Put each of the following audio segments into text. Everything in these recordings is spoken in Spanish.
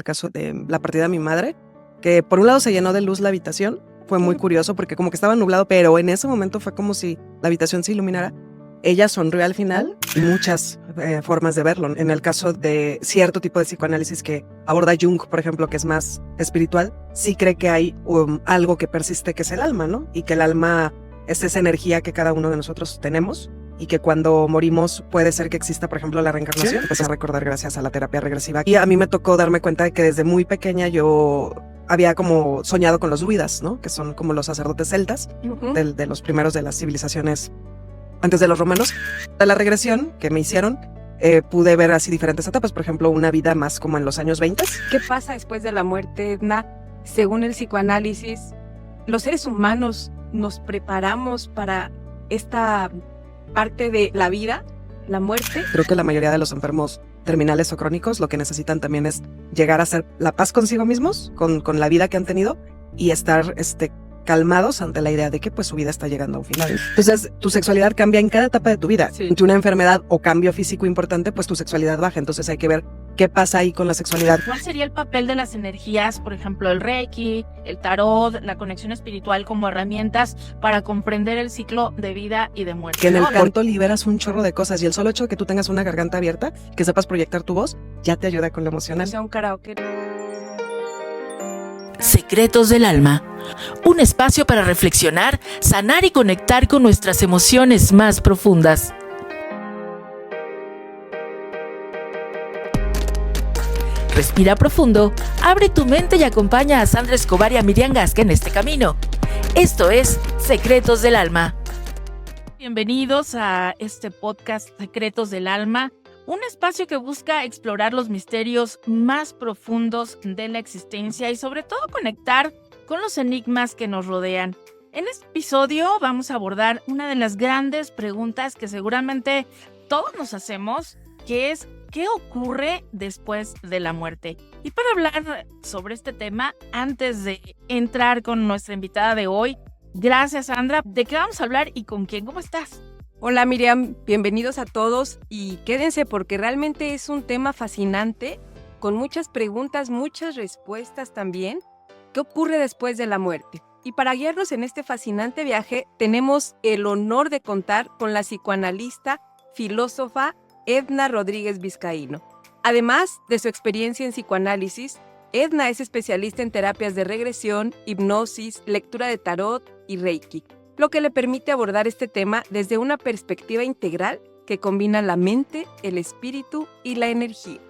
el caso de la partida de mi madre, que por un lado se llenó de luz la habitación, fue muy curioso porque como que estaba nublado, pero en ese momento fue como si la habitación se iluminara. Ella sonrió al final y muchas formas de verlo. En el caso de cierto tipo de psicoanálisis que aborda Jung, por ejemplo, que es más espiritual, sí cree que hay algo que persiste, que es el alma, ¿no? Y que el alma es esa energía que cada uno de nosotros tenemos y que cuando morimos puede ser que exista, por ejemplo, la reencarnación. Empecé a recordar gracias a la terapia regresiva. Y a mí me tocó darme cuenta de que desde muy pequeña yo había como soñado con los druidas, ¿no? Que son como los sacerdotes celtas de los primeros de las civilizaciones antes de los romanos. De la regresión que me hicieron, pude ver así diferentes etapas, por ejemplo, una vida más como en los años 20. ¿Qué pasa después de la muerte, Edna? Según el psicoanálisis, los seres humanos nos preparamos para esta parte de la vida, la muerte. Creo que la mayoría de los enfermos terminales o crónicos lo que necesitan también es llegar a hacer la paz consigo mismos, con la vida que han tenido y estar calmados ante la idea de que pues su vida está llegando a un final. Entonces tu sexualidad cambia en cada etapa de tu vida. Sí. Ante una enfermedad o cambio físico importante, pues tu sexualidad baja. Entonces hay que ver qué pasa ahí con la sexualidad. ¿Cuál sería el papel de las energías, por ejemplo, el Reiki, el tarot, la conexión espiritual como herramientas para comprender el ciclo de vida y de muerte? Que en el canto liberas un chorro de cosas y el solo hecho de que tú tengas una garganta abierta, que sepas proyectar tu voz, ya te ayuda con lo emocional. O sea, un karaoke. Secretos del Alma, un espacio para reflexionar, sanar y conectar con nuestras emociones más profundas. Respira profundo, abre tu mente y acompaña a Sandra Escobar y a Miriam Gasca en este camino. Esto es Secretos del Alma. Bienvenidos a este podcast Secretos del Alma, un espacio que busca explorar los misterios más profundos de la existencia y sobre todo conectar con los enigmas que nos rodean. En este episodio vamos a abordar una de las grandes preguntas que seguramente todos nos hacemos, que es ¿qué ocurre después de la muerte? Y para hablar sobre este tema, antes de entrar con nuestra invitada de hoy, gracias Sandra, ¿de qué vamos a hablar y con quién? ¿Cómo estás? Hola Miriam, bienvenidos a todos y quédense porque realmente es un tema fascinante, con muchas preguntas, muchas respuestas también. ¿Qué ocurre después de la muerte? Y para guiarnos en este fascinante viaje, tenemos el honor de contar con la psicoanalista, filósofa Edna Rodríguez Vizcaíno. Además de su experiencia en psicoanálisis, Edna es especialista en terapias de regresión, hipnosis, lectura de tarot y Reiki, lo que le permite abordar este tema desde una perspectiva integral que combina la mente, el espíritu y la energía.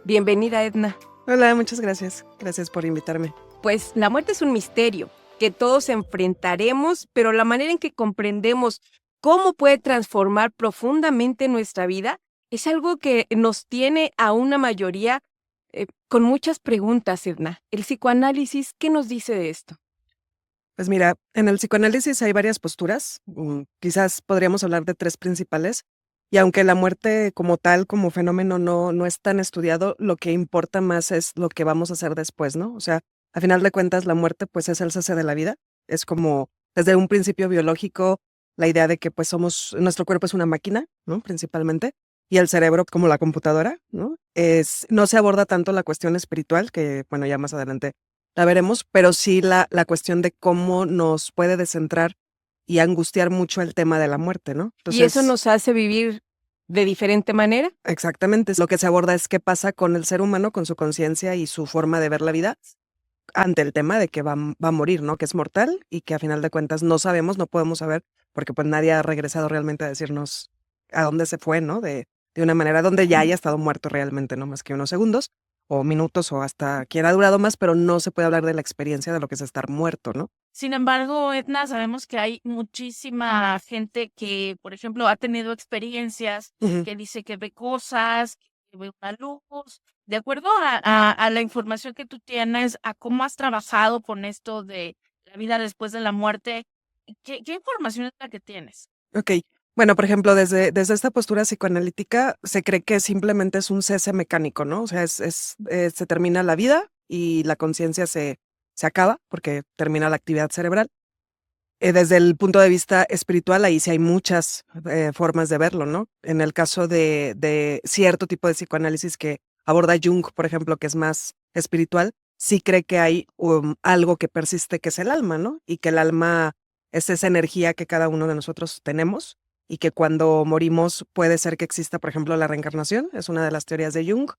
Bienvenida, Edna. Hola, muchas gracias. Gracias por invitarme. Pues la muerte es un misterio que todos enfrentaremos, pero la manera en que comprendemos cómo puede transformar profundamente nuestra vida es algo que nos tiene a una mayoría con muchas preguntas, Edna. El psicoanálisis, ¿qué nos dice de esto? Pues mira, en el psicoanálisis hay varias posturas. Quizás podríamos hablar de tres principales. Y aunque la muerte como tal, como fenómeno, no es tan estudiado, lo que importa más es lo que vamos a hacer después, ¿no? O sea, a final de cuentas, la muerte pues es el cese de la vida. Es como desde un principio biológico la idea de que pues nuestro cuerpo es una máquina, ¿no? Principalmente. Y el cerebro como la computadora, ¿no? No se aborda tanto la cuestión espiritual, que bueno, ya más adelante la veremos, pero sí la cuestión de cómo nos puede descentrar y angustiar mucho el tema de la muerte, ¿no? Entonces, ¿Y eso nos hace vivir de diferente manera? Exactamente. Lo que se aborda es qué pasa con el ser humano, con su conciencia y su forma de ver la vida ante el tema de que va a morir, ¿no? Que es mortal y que a final de cuentas no sabemos, no podemos saber, porque pues nadie ha regresado realmente a decirnos a dónde se fue, ¿no? De una manera donde ya haya estado muerto realmente, no más que unos segundos o minutos o hasta quien ha durado más, pero no se puede hablar de la experiencia de lo que es estar muerto, ¿no? Sin embargo, Edna, sabemos que hay muchísima gente que, por ejemplo, ha tenido experiencias, que dice que ve cosas, que ve una luz. De acuerdo a la información que tú tienes, a cómo has trabajado con esto de la vida después de la muerte, ¿qué información es la que tienes? Ok. Bueno, por ejemplo, desde esta postura psicoanalítica se cree que simplemente es un cese mecánico, ¿no? O sea, se termina la vida y la conciencia se acaba porque termina la actividad cerebral. Desde el punto de vista espiritual, ahí sí hay muchas formas de verlo, ¿no? En el caso de cierto tipo de psicoanálisis que aborda Jung, por ejemplo, que es más espiritual, sí cree que hay algo que persiste, que es el alma, ¿no? Y que el alma es esa energía que cada uno de nosotros tenemos y que cuando morimos puede ser que exista, por ejemplo, la reencarnación, es una de las teorías de Jung.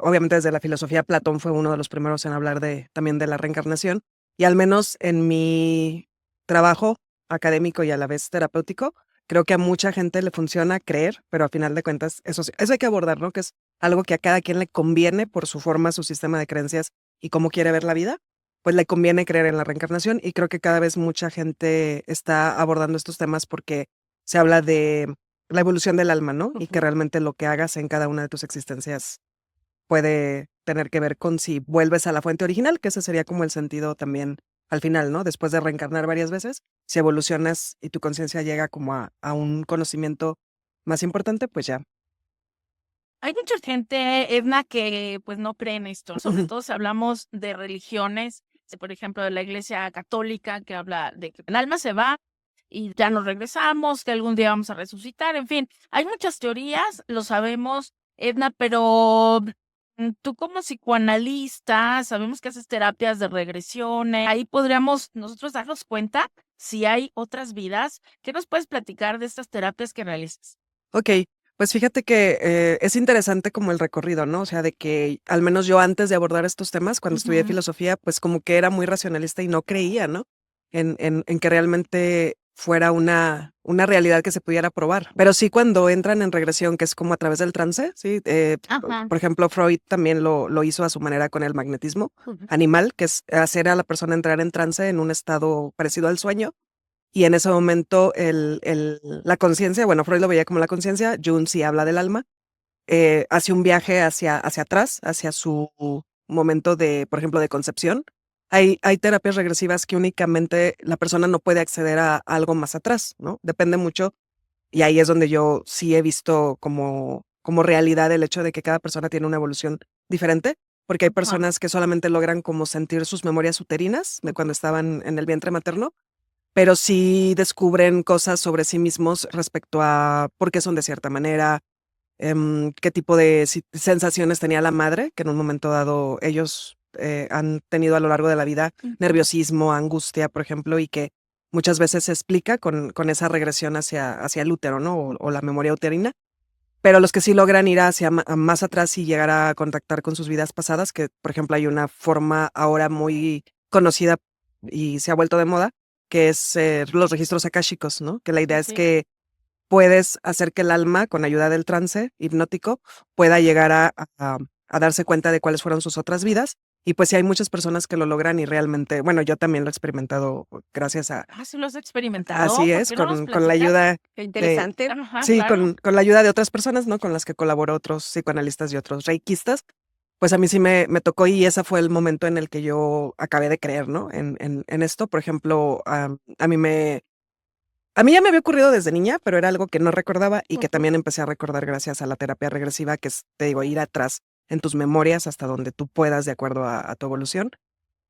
Obviamente desde la filosofía, Platón fue uno de los primeros en hablar también de la reencarnación, y al menos en mi trabajo académico y a la vez terapéutico, creo que a mucha gente le funciona creer, pero a final de cuentas eso hay que abordar, ¿no? Que es algo que a cada quien le conviene por su forma, su sistema de creencias y cómo quiere ver la vida, pues le conviene creer en la reencarnación, y creo que cada vez mucha gente está abordando estos temas porque se habla de la evolución del alma, ¿no? Y que realmente lo que hagas en cada una de tus existencias puede tener que ver con si vuelves a la fuente original, que ese sería como el sentido también al final, ¿no? Después de reencarnar varias veces, si evolucionas y tu conciencia llega como a un conocimiento más importante, pues ya. Hay mucha gente, Edna, que pues no cree en esto, sobre Ujú. todo si hablamos de religiones, por ejemplo, de la Iglesia Católica, que habla de que el alma se va y ya nos regresamos, que algún día vamos a resucitar, en fin, hay muchas teorías, lo sabemos, Edna, pero tú como psicoanalista, sabemos que haces terapias de regresiones, ahí podríamos nosotros darnos cuenta si hay otras vidas. ¿Qué nos puedes platicar de estas terapias que realizas? Ok, pues fíjate que es interesante como el recorrido, ¿no? O sea, de que al menos yo antes de abordar estos temas, cuando estudié Ujú. filosofía, pues como que era muy racionalista y no creía, ¿no? En que realmente fuera una realidad que se pudiera probar. Pero sí cuando entran en regresión, que es como a través del trance, ¿sí? Ajá. Por ejemplo, Freud también lo hizo a su manera con el magnetismo Ujú. animal, que es hacer a la persona entrar en trance en un estado parecido al sueño. Y en ese momento la conciencia, bueno, Freud lo veía como la conciencia, Jung sí habla del alma, hace un viaje hacia atrás, hacia su momento de, por ejemplo, de concepción. Hay terapias regresivas que únicamente la persona no puede acceder a algo más atrás, ¿no? Depende mucho, y ahí es donde yo sí he visto como realidad el hecho de que cada persona tiene una evolución diferente, porque hay Ajá. personas que solamente logran como sentir sus memorias uterinas de cuando estaban en el vientre materno, pero sí descubren cosas sobre sí mismos respecto a por qué son de cierta manera, qué tipo de sensaciones tenía la madre, que en un momento dado ellos han tenido a lo largo de la vida, Ujú. nerviosismo, angustia, por ejemplo, y que muchas veces se explica con esa regresión hacia el útero, ¿no? O la memoria uterina. Pero los que sí logran ir hacia más atrás y llegar a contactar con sus vidas pasadas, que por ejemplo hay una forma ahora muy conocida y se ha vuelto de moda, que es los registros akáshicos, ¿no? Que la idea es Ok. que puedes hacer que el alma, con ayuda del trance hipnótico, pueda llegar a darse cuenta de cuáles fueron sus otras vidas. Y pues sí hay muchas personas que lo logran y realmente, bueno, yo también lo he experimentado gracias a, Ah, ¿sí lo has experimentado? así ¿Por es, qué no nos con la platicas? ayuda Qué de, interesante. Ajá, sí, claro. con la ayuda de otras personas, ¿no? Con las que colaboró otros psicoanalistas y otros reikistas. Pues a mí sí me tocó, y ese fue el momento en el que yo acabé de creer, ¿no? En esto, por ejemplo, a mí ya me había ocurrido desde niña, pero era algo que no recordaba y que Ujú. también empecé a recordar gracias a la terapia regresiva, que es, te digo, ir atrás en tus memorias hasta donde tú puedas de acuerdo a tu evolución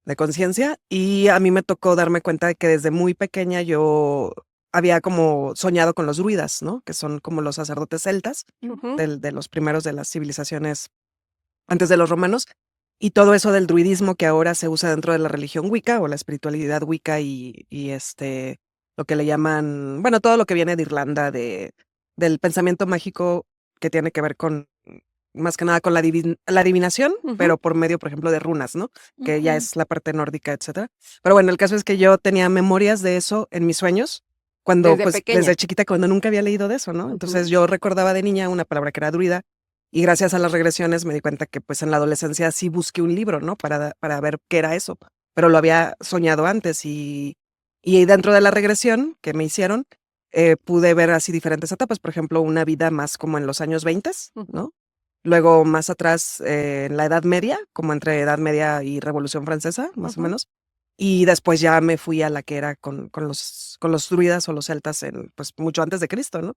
de conciencia. Y a mí me tocó darme cuenta de que desde muy pequeña yo había como soñado con los druidas, ¿no? Que son como los sacerdotes celtas Ujú. de los primeros de las civilizaciones antes de los romanos. Y todo eso del druidismo que ahora se usa dentro de la religión Wicca o la espiritualidad Wicca y lo que le llaman, bueno, todo lo que viene de Irlanda, del pensamiento mágico que tiene que ver con, más que nada con la adivinación, Ujú. pero por medio, por ejemplo, de runas, ¿no? Que ya Ujú. es la parte nórdica, etcétera. Pero bueno, el caso es que yo tenía memorias de eso en mis sueños, cuando, Desde pues, pequeña. desde chiquita, cuando nunca había leído de eso, ¿no? Ujú. Entonces yo recordaba de niña una palabra que era druida, y gracias a las regresiones me di cuenta que, pues, en la adolescencia sí busqué un libro, ¿no? Para ver qué era eso, pero lo había soñado antes, y dentro de la regresión que me hicieron, pude ver así diferentes etapas, por ejemplo, una vida más como en los años 20, Ujú. ¿no? Luego más atrás, en la Edad Media, como entre Edad Media y Revolución Francesa, más o Ujú. menos. Y después ya me fui a la que era con los druidas o los celtas pues, mucho antes de Cristo, ¿no?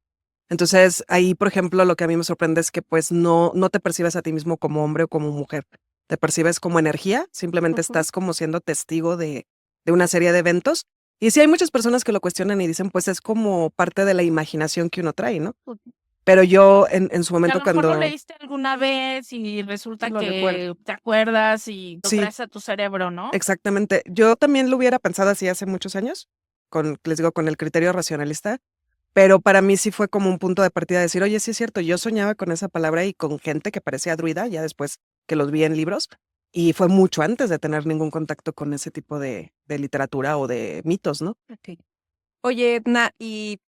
Entonces, ahí, por ejemplo, lo que a mí me sorprende es que, pues, no te percibes a ti mismo como hombre o como mujer. Te percibes como energía, simplemente Ujú. estás como siendo testigo de una serie de eventos. Y sí hay muchas personas que lo cuestionan y dicen, pues, es como parte de la imaginación que uno trae, ¿no? Pero yo en su Que a momento lo mejor cuando... lo leíste alguna vez y resulta Lo que recuerdo. te acuerdas y lo Sí. traes a tu cerebro, ¿no? Exactamente. Yo también lo hubiera pensado así hace muchos años, les digo, con el criterio racionalista, pero para mí sí fue como un punto de partida de decir, oye, sí es cierto, yo soñaba con esa palabra y con gente que parecía druida, ya después que los vi en libros, y fue mucho antes de tener ningún contacto con ese tipo de literatura o de mitos, ¿no? Ok. Oye, Edna, y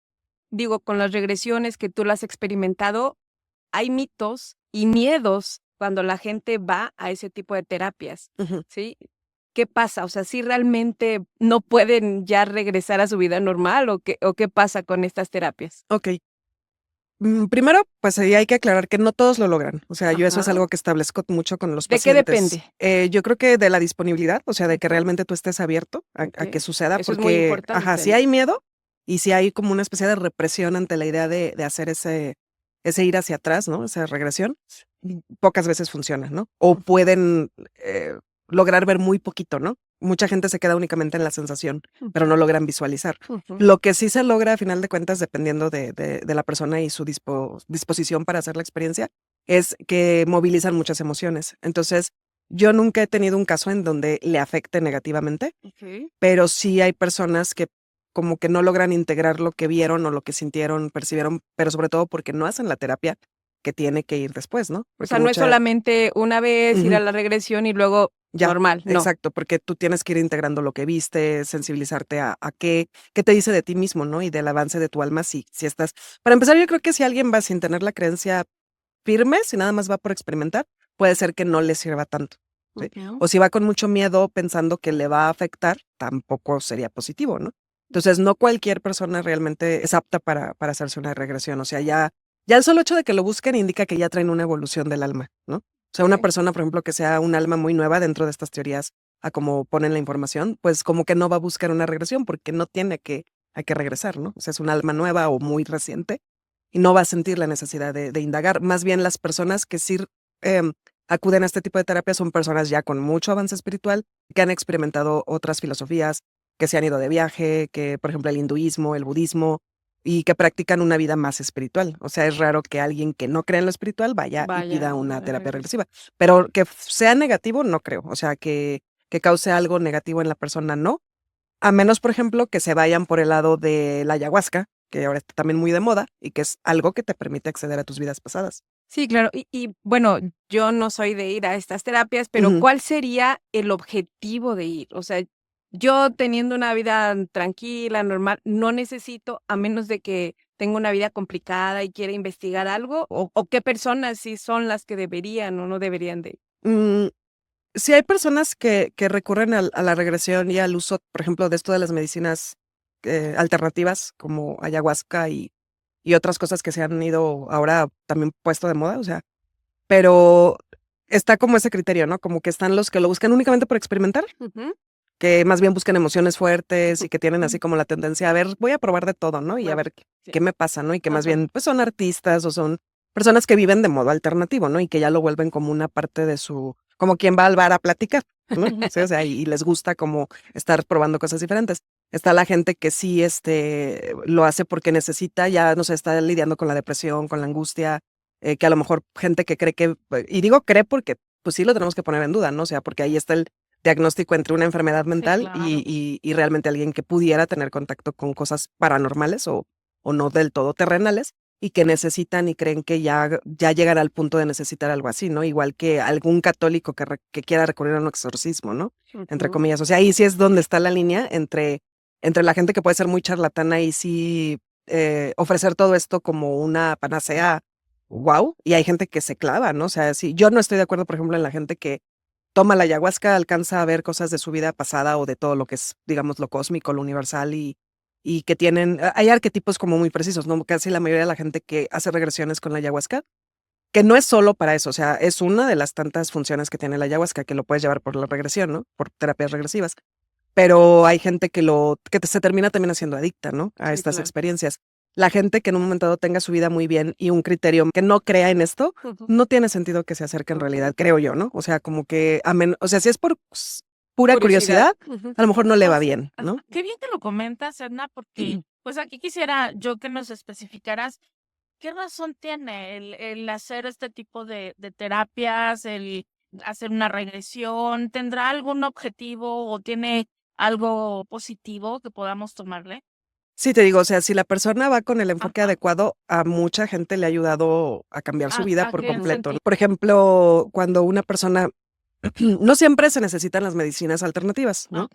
digo, con las regresiones que tú las has experimentado, hay mitos y miedos cuando la gente va a ese tipo de terapias, Ujú. ¿sí? ¿Qué pasa? O sea, ¿sí realmente no pueden ya regresar a su vida normal o qué pasa con estas terapias? Ok. Primero, pues ahí hay que aclarar que no todos lo logran. O sea, yo eso es Ajá. algo que establezco mucho con los ¿De qué pacientes. depende? Yo creo que de la disponibilidad, o sea, de que Ujú. realmente tú estés abierto a Ok. que suceda, Eso es muy porque, ajá, importante, sí ¿no? hay miedo y sí hay como una especie de represión ante la idea de hacer ese ir hacia atrás, ¿no? Esa regresión. Pocas veces funciona, ¿no? O pueden lograr ver muy poquito, ¿no? Mucha gente se queda únicamente en la sensación, pero no logran visualizar. Ujú. Lo que sí se logra, a final de cuentas, dependiendo de la persona y su disposición para hacer la experiencia, es que movilizan muchas emociones. Entonces, yo nunca he tenido un caso en donde le afecte negativamente, Ok. pero sí hay personas que como que no logran integrar lo que vieron o lo que sintieron, percibieron, pero sobre todo porque no hacen la terapia que tiene que ir después, ¿no? O Porque sea, no es solamente una vez ir a la regresión y luego ya, normal, no. exacto, porque tú tienes que ir integrando lo que viste, sensibilizarte a qué te dice de ti mismo, ¿no? Y del avance de tu alma, si estás... Para empezar, yo creo que si alguien va sin tener la creencia firme, si nada más va por experimentar, puede ser que no le sirva tanto, ¿sí? Ujú. O si va con mucho miedo pensando que le va a afectar, tampoco sería positivo, ¿no? Entonces, no cualquier persona realmente es apta para hacerse una regresión. O sea, ya el solo hecho de que lo busquen indica que ya traen una evolución del alma, ¿no? O sea, una Ok. persona, por ejemplo, que sea un alma muy nueva dentro de estas teorías, a como ponen la información, pues como que no va a buscar una regresión porque no tiene hay que regresar, ¿no? O sea, es un alma nueva o muy reciente y no va a sentir la necesidad de indagar. Más bien las personas que sí em, acuden a este tipo de terapia son personas ya con mucho avance espiritual, que han experimentado otras filosofías, que se han ido de viaje, que por ejemplo el hinduismo, el budismo, y que practican una vida más espiritual. O sea, es raro que alguien que no cree en lo espiritual vaya y Vaya, pida una la terapia regresión. regresiva. Pero que sea negativo, no creo. O sea, que cause algo negativo en la persona, no. A menos, por ejemplo, que se vayan por el lado de la ayahuasca, que ahora está también muy de moda y que es algo que te permite acceder a tus vidas pasadas. Sí, claro. Y bueno, yo no soy de ir a estas terapias, pero Ujú. ¿cuál sería el objetivo de ir? O sea, yo teniendo una vida tranquila, normal, no necesito, a menos de que tenga una vida complicada y quiera investigar algo, o qué personas sí son las que deberían o no deberían de ir. Mm, sí hay personas que recurren a la regresión y al uso, por ejemplo, de esto de las medicinas alternativas como ayahuasca y otras cosas que se han ido ahora también puesto de moda, o sea, pero está como ese criterio, ¿no? Como que están los que lo buscan únicamente por experimentar, Ujú. que más bien buscan emociones fuertes y que tienen así como la tendencia a ver, voy a probar de todo, ¿no? Y a Bueno, ver sí. qué me pasa, ¿no? Y que más Ajá. bien, pues son artistas o son personas que viven de modo alternativo, ¿no? Y que ya lo vuelven como una parte de su, como quien va al bar a platicar, ¿no? Sí, o sea, y les gusta como estar probando cosas diferentes. Está la gente que sí, lo hace porque necesita, ya, no sé, está lidiando con la depresión, con la angustia, que a lo mejor gente que cree que, y digo cree porque, pues sí lo tenemos que poner en duda, ¿no? O sea, porque ahí está el diagnóstico entre una enfermedad Sí, mental claro. y realmente alguien que pudiera tener contacto con cosas paranormales o no del todo terrenales y que necesitan y creen que ya llegará al punto de necesitar algo así, ¿no? Igual que algún católico que quiera recurrir a un exorcismo, ¿no? Entre Ujú. comillas. O sea, ahí sí es donde está la línea entre la gente que puede ser muy charlatana y sí ofrecer todo esto como una panacea, wow, y hay gente que se clava, ¿no? O sea, sí, yo no estoy de acuerdo, por ejemplo, en la gente que toma la ayahuasca, alcanza a ver cosas de su vida pasada o de todo lo que es, digamos, lo cósmico, lo universal y que tienen, hay arquetipos como muy precisos, ¿no? Casi la mayoría de la gente que hace regresiones con la ayahuasca, que no es solo para eso, o sea, es una de las tantas funciones que tiene la ayahuasca, que lo puedes llevar por la regresión, ¿no? Por terapias regresivas. Pero hay gente se termina también haciendo adicta, ¿no? A Sí, estas claro. experiencias. La gente que en un momento dado tenga su vida muy bien y un criterio que no crea en esto, Ujú. no tiene sentido que se acerque en realidad, creo yo, ¿no? O sea, como que, o sea, si es por pura Curiosidad. curiosidad, Ujú. a lo mejor no le va Pues, bien, ajá, ¿no? qué bien que lo comentas, Edna, porque pues aquí quisiera yo que nos especificaras ¿qué razón tiene el hacer este tipo de terapias, el hacer una regresión? ¿Tendrá algún objetivo o tiene algo positivo que podamos tomarle? Sí, te digo, o sea, si la persona va con el enfoque Ajá. adecuado, a mucha gente le ha ayudado a cambiar su vida por ¿A qué completo, ¿no? sentido? Por ejemplo, cuando una persona, no siempre se necesitan las medicinas alternativas, Ah, ¿no?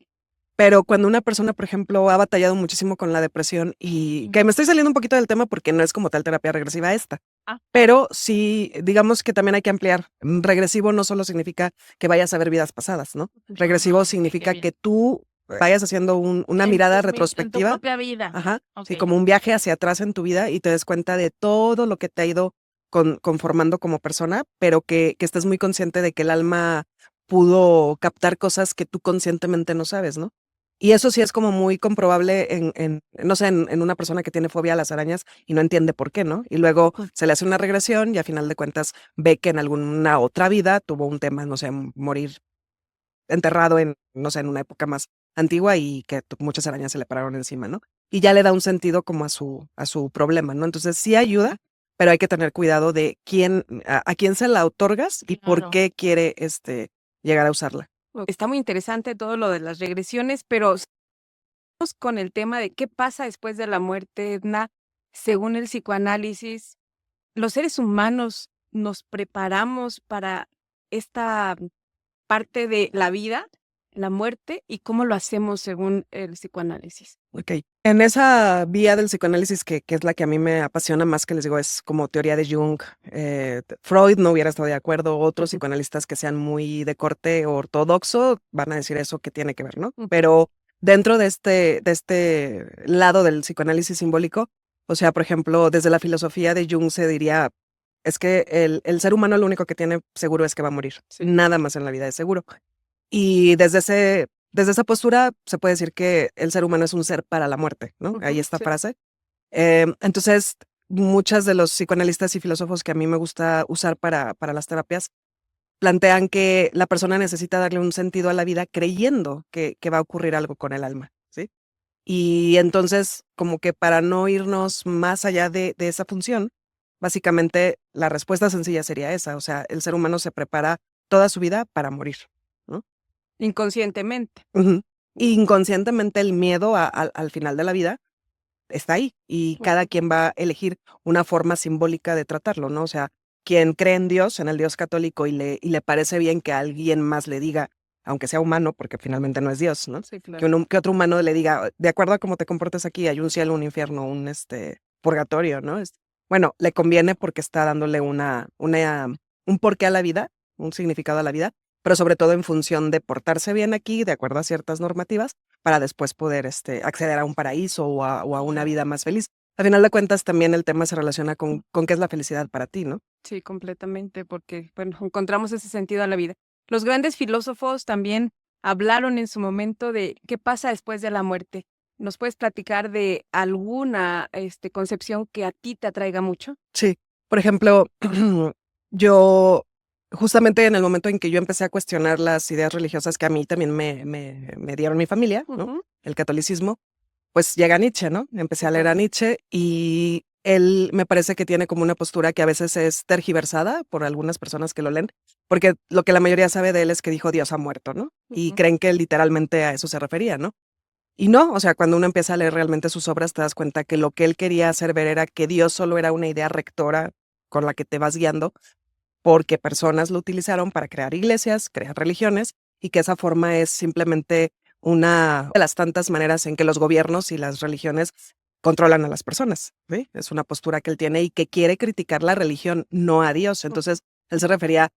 Pero cuando una persona, por ejemplo, ha batallado muchísimo con la depresión y que me estoy saliendo un poquito del tema porque no es como tal terapia regresiva esta, ah, pero sí, digamos que también hay que ampliar. Regresivo no solo significa que vayas a ver vidas pasadas, ¿no? Regresivo qué significa bien. que tú vayas haciendo una En mirada tu retrospectiva. propia vida. Ajá, sí, Ok. como un viaje hacia atrás en tu vida y te des cuenta de todo lo que te ha ido conformando como persona, pero que estés muy consciente de que el alma pudo captar cosas que tú conscientemente no sabes, ¿no? Y eso sí es como muy comprobable no sé, en una persona que tiene fobia a las arañas y no entiende por qué, ¿no? Y luego se le hace una regresión y a final de cuentas ve que en alguna otra vida tuvo un tema, no sé, morir enterrado en, no sé, en una época más antigua y que muchas arañas se le pararon encima, ¿no? Y ya le da un sentido como a su problema, ¿no? Entonces sí ayuda, pero hay que tener cuidado de a quién se la otorgas y por Claro. qué quiere llegar a usarla. Está muy interesante todo lo de las regresiones, pero seguimos con el tema de qué pasa después de la muerte, Edna. Según el psicoanálisis, los seres humanos nos preparamos para esta parte de la vida, la muerte, y cómo lo hacemos según el psicoanálisis. Ok. En esa vía del psicoanálisis que es la que a mí me apasiona más, que les digo, es como teoría de Jung. Freud no hubiera estado de acuerdo, otros psicoanalistas que sean muy de corte ortodoxo van a decir eso que tiene que ver, ¿no? Pero dentro de este lado del psicoanálisis simbólico, o sea, por ejemplo, desde la filosofía de Jung se diría, es que el ser humano lo único que tiene seguro es que va a morir. Nada más en la vida es seguro. Y desde esa postura se puede decir que el ser humano es un ser para la muerte, ¿no? Hay esta frase. Entonces, muchas de los psicoanalistas y filósofos que a mí me gusta usar para las terapias plantean que la persona necesita darle un sentido a la vida creyendo que va a ocurrir algo con el alma, ¿sí? Y entonces, como que para no irnos más allá de esa función, básicamente la respuesta sencilla sería esa, o sea, el ser humano se prepara toda su vida para morir, ¿no? Inconscientemente. Ujú. Inconscientemente el miedo al final de la vida está ahí y cada quien va a elegir una forma simbólica de tratarlo, ¿no? O sea, quien cree en Dios, en el Dios católico y le parece bien que alguien más le diga, aunque sea humano, porque finalmente no es Dios, ¿no? Sí, claro. Que otro humano le diga, de acuerdo a cómo te comportes aquí, hay un cielo, un infierno, un purgatorio, ¿no? Bueno, le conviene porque está dándole un porqué a la vida, un significado a la vida, pero sobre todo en función de portarse bien aquí, de acuerdo a ciertas normativas, para después poder acceder a un paraíso o a una vida más feliz. Al final de cuentas, también el tema se relaciona con qué es la felicidad para ti, ¿no? Sí, completamente, porque bueno, encontramos ese sentido a la vida. Los grandes filósofos también hablaron en su momento de qué pasa después de la muerte. ¿Nos puedes platicar de alguna concepción que a ti te atraiga mucho? Sí, por ejemplo, yo justamente en el momento en que yo empecé a cuestionar las ideas religiosas que a mí también me dieron mi familia, ¿no? Ujú. El catolicismo, pues llega Nietzsche, ¿no? Empecé a leer a Nietzsche y él me parece que tiene como una postura que a veces es tergiversada por algunas personas que lo leen, porque lo que la mayoría sabe de él es que dijo Dios ha muerto, ¿no? Y Ujú. creen que literalmente a eso se refería, ¿no? Y no, o sea, cuando uno empieza a leer realmente sus obras, te das cuenta que lo que él quería hacer ver era que Dios solo era una idea rectora con la que te vas guiando, porque personas lo utilizaron para crear iglesias, crear religiones, y que esa forma es simplemente una de las tantas maneras en que los gobiernos y las religiones controlan a las personas, ¿sí? Es una postura que él tiene y que quiere criticar la religión, no a Dios. Entonces, él se refería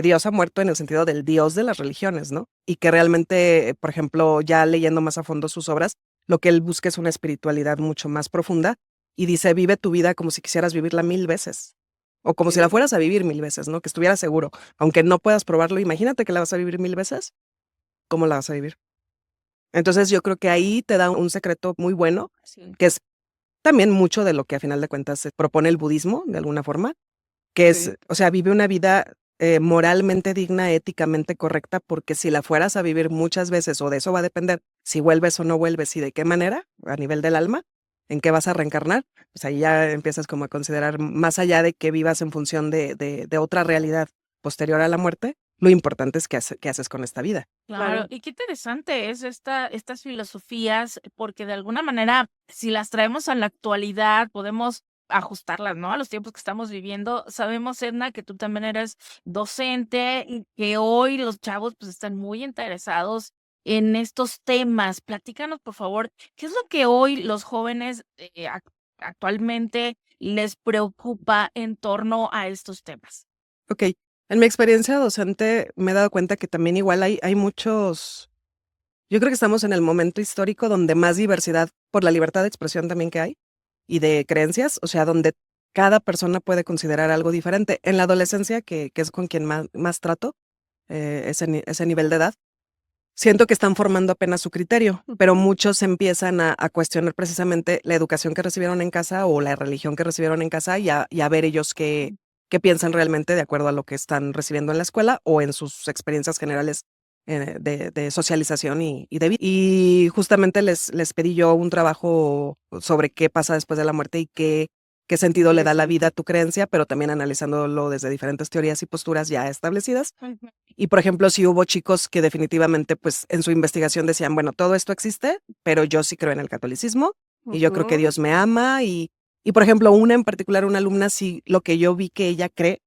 Dios ha muerto en el sentido del Dios de las religiones, ¿no? Y que realmente, por ejemplo, ya leyendo más a fondo sus obras, lo que él busca es una espiritualidad mucho más profunda y dice, vive tu vida como si quisieras vivirla 1000 veces o como si la fueras a vivir 1000 veces, ¿no? Que estuvieras seguro, aunque no puedas probarlo, imagínate que la vas a vivir 1000 veces, ¿cómo la vas a vivir? Entonces yo creo que ahí te da un secreto muy bueno, Sí. que es también mucho de lo que a final de cuentas se propone el budismo, de alguna forma, que es, Sí. o sea, vive una vida moralmente digna, éticamente correcta, porque si la fueras a vivir muchas veces, o de eso va a depender si vuelves o no vuelves y de qué manera, a nivel del alma, en qué vas a reencarnar, pues ahí ya empiezas como a considerar, más allá de que vivas en función de otra realidad posterior a la muerte, lo importante es qué haces con esta vida. Claro, Claro. y qué interesante es estas filosofías, porque de alguna manera, si las traemos a la actualidad, podemos ajustarlas, ¿no? A los tiempos que estamos viviendo. Sabemos, Edna, que tú también eres docente y que hoy los chavos pues están muy interesados en estos temas. Platícanos, por favor, ¿qué es lo que hoy los jóvenes actualmente les preocupa en torno a estos temas? Ok, en mi experiencia docente me he dado cuenta que también igual hay muchos, yo creo que estamos en el momento histórico donde más diversidad, por la libertad de expresión también que hay, y de creencias, o sea, donde cada persona puede considerar algo diferente. En la adolescencia, que es con quien más trato, ese nivel de edad, siento que están formando apenas su criterio, pero muchos empiezan a cuestionar precisamente la educación que recibieron en casa o la religión que recibieron en casa y a ver ellos qué piensan realmente de acuerdo a lo que están recibiendo en la escuela o en sus experiencias generales de socialización y de vida. Y justamente les pedí yo un trabajo sobre qué pasa después de la muerte y qué sentido le da la vida a tu creencia, pero también analizándolo desde diferentes teorías y posturas ya establecidas. Ujú. Y, por ejemplo, sí hubo chicos que definitivamente, pues, en su investigación decían, bueno, todo esto existe, pero yo sí creo en el catolicismo y yo creo que Ujú. Dios me ama y, por ejemplo, una en particular, una alumna, sí, lo que yo vi que ella cree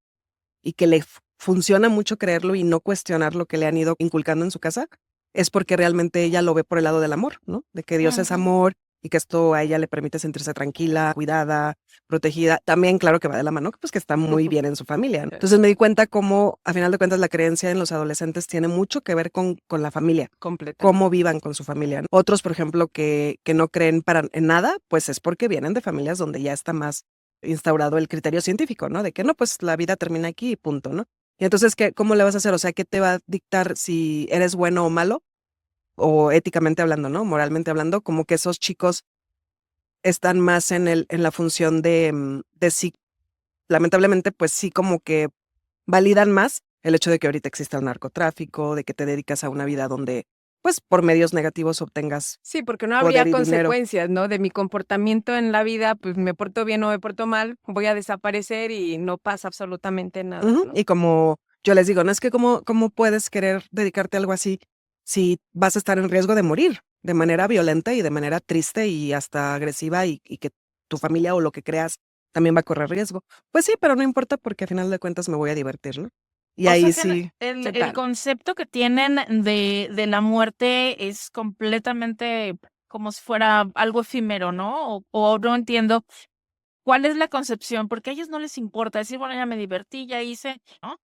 y que funciona mucho creerlo y no cuestionar lo que le han ido inculcando en su casa, es porque realmente ella lo ve por el lado del amor, ¿no? De que Dios es Ujú. amor y que esto a ella le permite sentirse tranquila, cuidada, protegida. También, claro que va de la mano, pues que está muy bien en su familia, ¿no? Entonces me di cuenta cómo, a final de cuentas, la creencia en los adolescentes tiene mucho que ver con la familia, Completamente. cómo vivan con su familia, ¿no? Otros, por ejemplo, que no creen en nada, pues es porque vienen de familias donde ya está más instaurado el criterio científico, ¿no? De que no, pues la vida termina aquí y punto, ¿no? Y entonces, ¿cómo le vas a hacer? O sea, ¿qué te va a dictar si eres bueno o malo? O éticamente hablando, ¿no? Moralmente hablando, como que esos chicos están más en la función de sí, lamentablemente, pues sí, como que validan más el hecho de que ahorita exista el narcotráfico, de que te dedicas a una vida donde, pues, por medios negativos obtengas Sí, porque no poder habría y dinero. consecuencias, ¿no? De mi comportamiento en la vida, pues me porto bien o me porto mal, voy a desaparecer y no pasa absolutamente nada, Ujú, ¿no? y como yo les digo, no es que cómo puedes querer dedicarte a algo así si vas a estar en riesgo de morir de manera violenta y de manera triste y hasta agresiva y que tu familia o lo que creas también va a correr riesgo. Pues sí, pero no importa porque a final de cuentas me voy a divertir, ¿no? Y O sea ahí que sí, el Total. concepto que tienen de la muerte es completamente como si fuera algo efímero, ¿no? O no entiendo cuál es la concepción, porque a ellos no les importa decir, bueno, ya me divertí, ya hice, ¿no?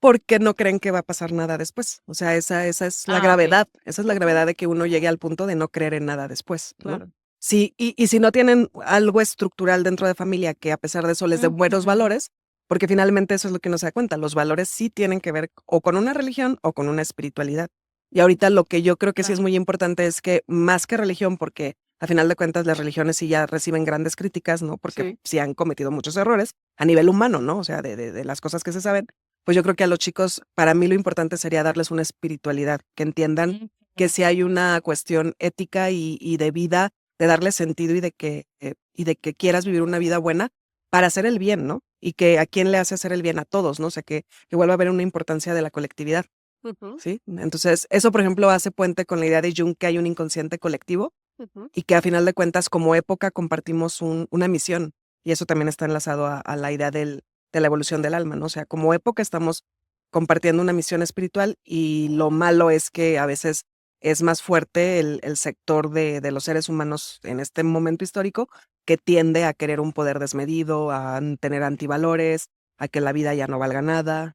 porque no creen que va a pasar nada después. O sea, esa es la Ah, okey. gravedad, esa es la gravedad de que uno llegue al punto de no creer en nada después, ¿no? Claro. Sí, y si no tienen algo estructural dentro de familia que a pesar de eso les dé buenos Ujú. valores, porque finalmente eso es lo que uno se da cuenta, los valores sí tienen que ver o con una religión o con una espiritualidad. Y ahorita lo que yo creo que sí es Claro. muy importante es que más que religión, porque a final de cuentas las religiones sí ya reciben grandes críticas, ¿no? Porque Sí. sí han cometido muchos errores a nivel humano, ¿no? O sea, de las cosas que se saben, pues yo creo que a los chicos, para mí lo importante sería darles una espiritualidad, que entiendan que Ujú. sí hay una cuestión ética y de vida, de darle sentido y de que quieras vivir una vida buena para hacer el bien, ¿no? Y que a quién le hace hacer el bien a todos, ¿no? O sea, que vuelva a haber una importancia de la colectividad, Ujú, ¿sí? Entonces, eso, por ejemplo, hace puente con la idea de Jung que hay un inconsciente colectivo ujú. y que a final de cuentas, como época, compartimos una misión. Y eso también está enlazado a la idea de la evolución del alma, ¿no? O sea, como época estamos compartiendo una misión espiritual y lo malo es que a veces es más fuerte el sector de los seres humanos en este momento histórico que tiende a querer un poder desmedido, a tener antivalores, a que la vida ya no valga nada,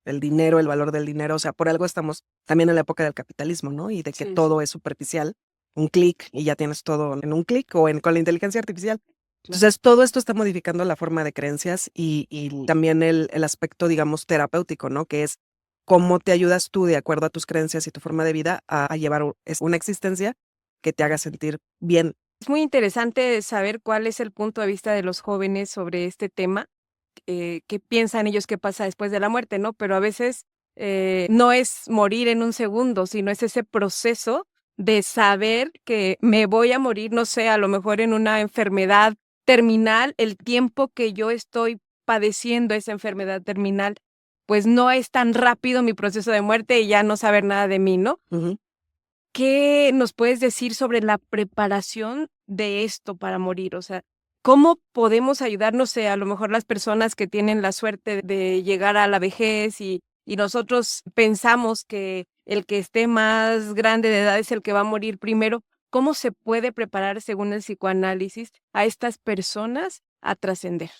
el dinero, el valor del dinero. O sea, por algo estamos también en la época del capitalismo, ¿no? Y de que Sí, todo es superficial, un clic y ya tienes todo en un clic o con la inteligencia artificial. claro. Entonces, todo esto está modificando la forma de creencias y también el aspecto, digamos, terapéutico, ¿no? Que es cómo te ayudas tú, de acuerdo a tus creencias y tu forma de vida, a llevar una existencia que te haga sentir bien. Es muy interesante saber cuál es el punto de vista de los jóvenes sobre este tema, qué piensan ellos que pasa después de la muerte, ¿no? Pero a veces no es morir en un segundo, sino es ese proceso de saber que me voy a morir, no sé, a lo mejor en una enfermedad terminal, el tiempo que yo estoy padeciendo esa enfermedad terminal, pues no es tan rápido mi proceso de muerte y ya no saber nada de mí, ¿no? Ujú. ¿Qué nos puedes decir sobre la preparación de esto para morir? O sea, ¿cómo podemos ayudar, no sé, a lo mejor las personas que tienen la suerte de llegar a la vejez y nosotros pensamos que el que esté más grande de edad es el que va a morir primero? ¿Cómo se puede preparar, según el psicoanálisis, a estas personas a trascender?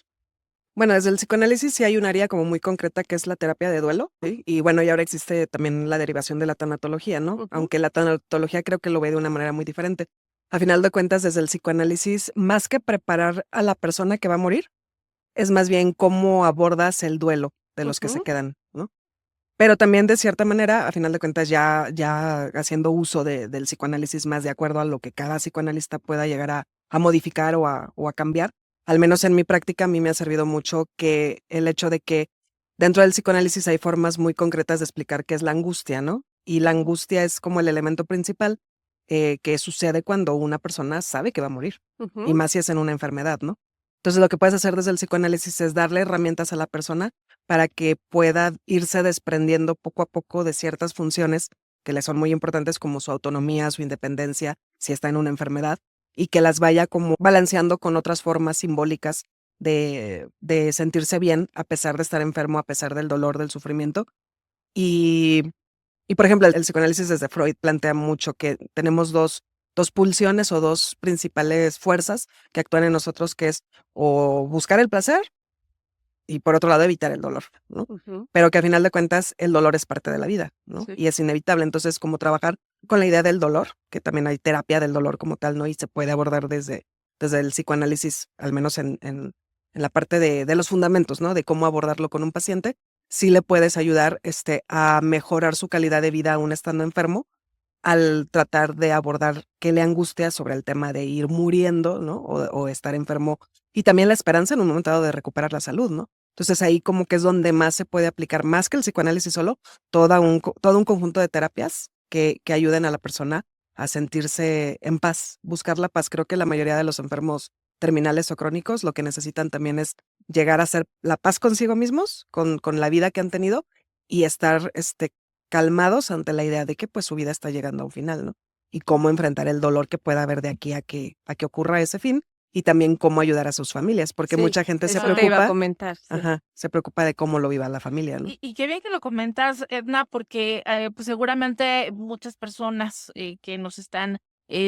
Bueno, desde el psicoanálisis sí hay un área como muy concreta que es la terapia de duelo, ¿sí? Y bueno, y ahora existe también la derivación de la tanatología, ¿no? Ujú. Aunque la tanatología creo que lo ve de una manera muy diferente. A final de cuentas, desde el psicoanálisis, más que preparar a la persona que va a morir, es más bien cómo abordas el duelo de los que se Ujú. quedan, ¿no? Pero también de cierta manera, a final de cuentas, ya haciendo uso del psicoanálisis más de acuerdo a lo que cada psicoanalista pueda llegar a modificar o a cambiar. Al menos en mi práctica, a mí me ha servido mucho que el hecho de que dentro del psicoanálisis hay formas muy concretas de explicar qué es la angustia, ¿no? Y la angustia es como el elemento principal que sucede cuando una persona sabe que va a morir, y Ujú. más si es en una enfermedad, ¿no? Entonces, lo que puedes hacer desde el psicoanálisis es darle herramientas a la persona para que pueda irse desprendiendo poco a poco de ciertas funciones que le son muy importantes, como su autonomía, su independencia, si está en una enfermedad, y que las vaya como balanceando con otras formas simbólicas de sentirse bien a pesar de estar enfermo, a pesar del dolor, del sufrimiento. Y, y por ejemplo, el psicoanálisis desde Freud plantea mucho que tenemos dos pulsiones o dos principales fuerzas que actúan en nosotros, que es o buscar el placer y por otro lado evitar el dolor, ¿no? Ujú. Pero que al final de cuentas el dolor es parte de la vida, ¿no? Sí. Y es inevitable. Entonces, como trabajar con la idea del dolor, que también hay terapia del dolor como tal, ¿no? Y se puede abordar desde el psicoanálisis, al menos en la parte de los fundamentos, ¿no? De cómo abordarlo con un paciente, sí le puedes ayudar a mejorar su calidad de vida aún estando enfermo, al tratar de abordar qué le angustia sobre el tema de ir muriendo, ¿no? O estar enfermo, y también la esperanza en un momento dado de recuperar la salud, ¿no? Entonces ahí como que es donde más se puede aplicar, más que el psicoanálisis solo, todo un conjunto de terapias que ayuden a la persona a sentirse en paz, buscar la paz. Creo que la mayoría de los enfermos terminales o crónicos lo que necesitan también es llegar a hacer la paz consigo mismos, con la vida que han tenido, y estar calmados ante la idea de que pues su vida está llegando a un final, ¿no? Y cómo enfrentar el dolor que pueda haber de aquí a que ocurra ese fin, y también cómo ayudar a sus familias, porque Sí, mucha gente se eso te iba a preocupa, comentar, sí. ajá, se preocupa de cómo lo viva la familia, ¿no? Y qué bien que lo comentas, Edna, porque pues seguramente muchas personas que nos están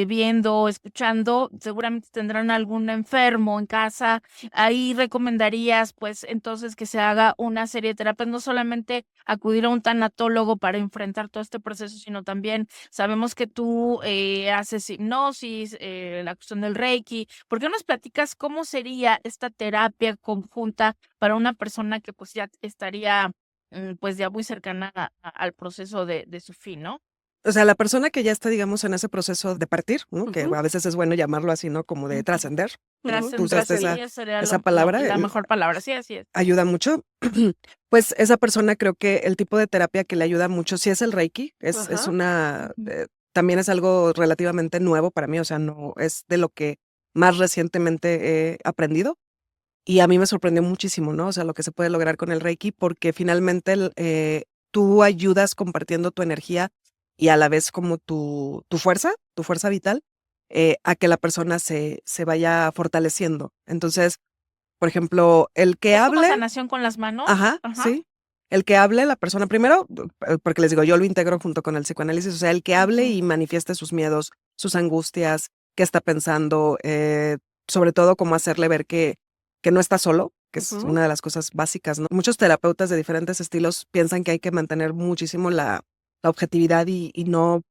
viendo, escuchando, seguramente tendrán algún enfermo en casa. Ahí recomendarías, pues, entonces que se haga una serie de terapias, no solamente acudir a un tanatólogo para enfrentar todo este proceso, sino también sabemos que tú haces hipnosis, la cuestión del Reiki. ¿Por qué nos platicas cómo sería esta terapia conjunta para una persona que pues ya estaría pues ya muy cercana al proceso de su fin, ¿no? O sea, la persona que ya está, digamos, en ese proceso de partir, ¿no? Que Ujú. a veces es bueno llamarlo así, ¿no? Como de Ujú. trascender. Tú usaste Trascender, Trascender. sí, sería esa palabra, la mejor palabra, sí, así es. ayuda mucho. Pues esa persona, creo que el tipo de terapia que le ayuda mucho sí es el Reiki. Es Ajá. una, también es algo relativamente nuevo para mí, o sea, no es de lo que más recientemente he aprendido. Y a mí me sorprendió muchísimo, ¿no? O sea, lo que se puede lograr con el Reiki, porque finalmente tú ayudas compartiendo tu energía y a la vez como tu fuerza vital, a que la persona se vaya fortaleciendo. Entonces, por ejemplo, el que Es como hable, sanación con las manos. ajá, Ajá. sí, el que hable, la persona primero, porque les digo, yo lo integro junto con el psicoanálisis, o sea, el que hable Ujú. y manifieste sus miedos, sus angustias, qué está pensando, sobre todo cómo hacerle ver que no está solo, que es Ujú. una de las cosas básicas, ¿no? Muchos terapeutas de diferentes estilos piensan que hay que mantener muchísimo la objetividad y no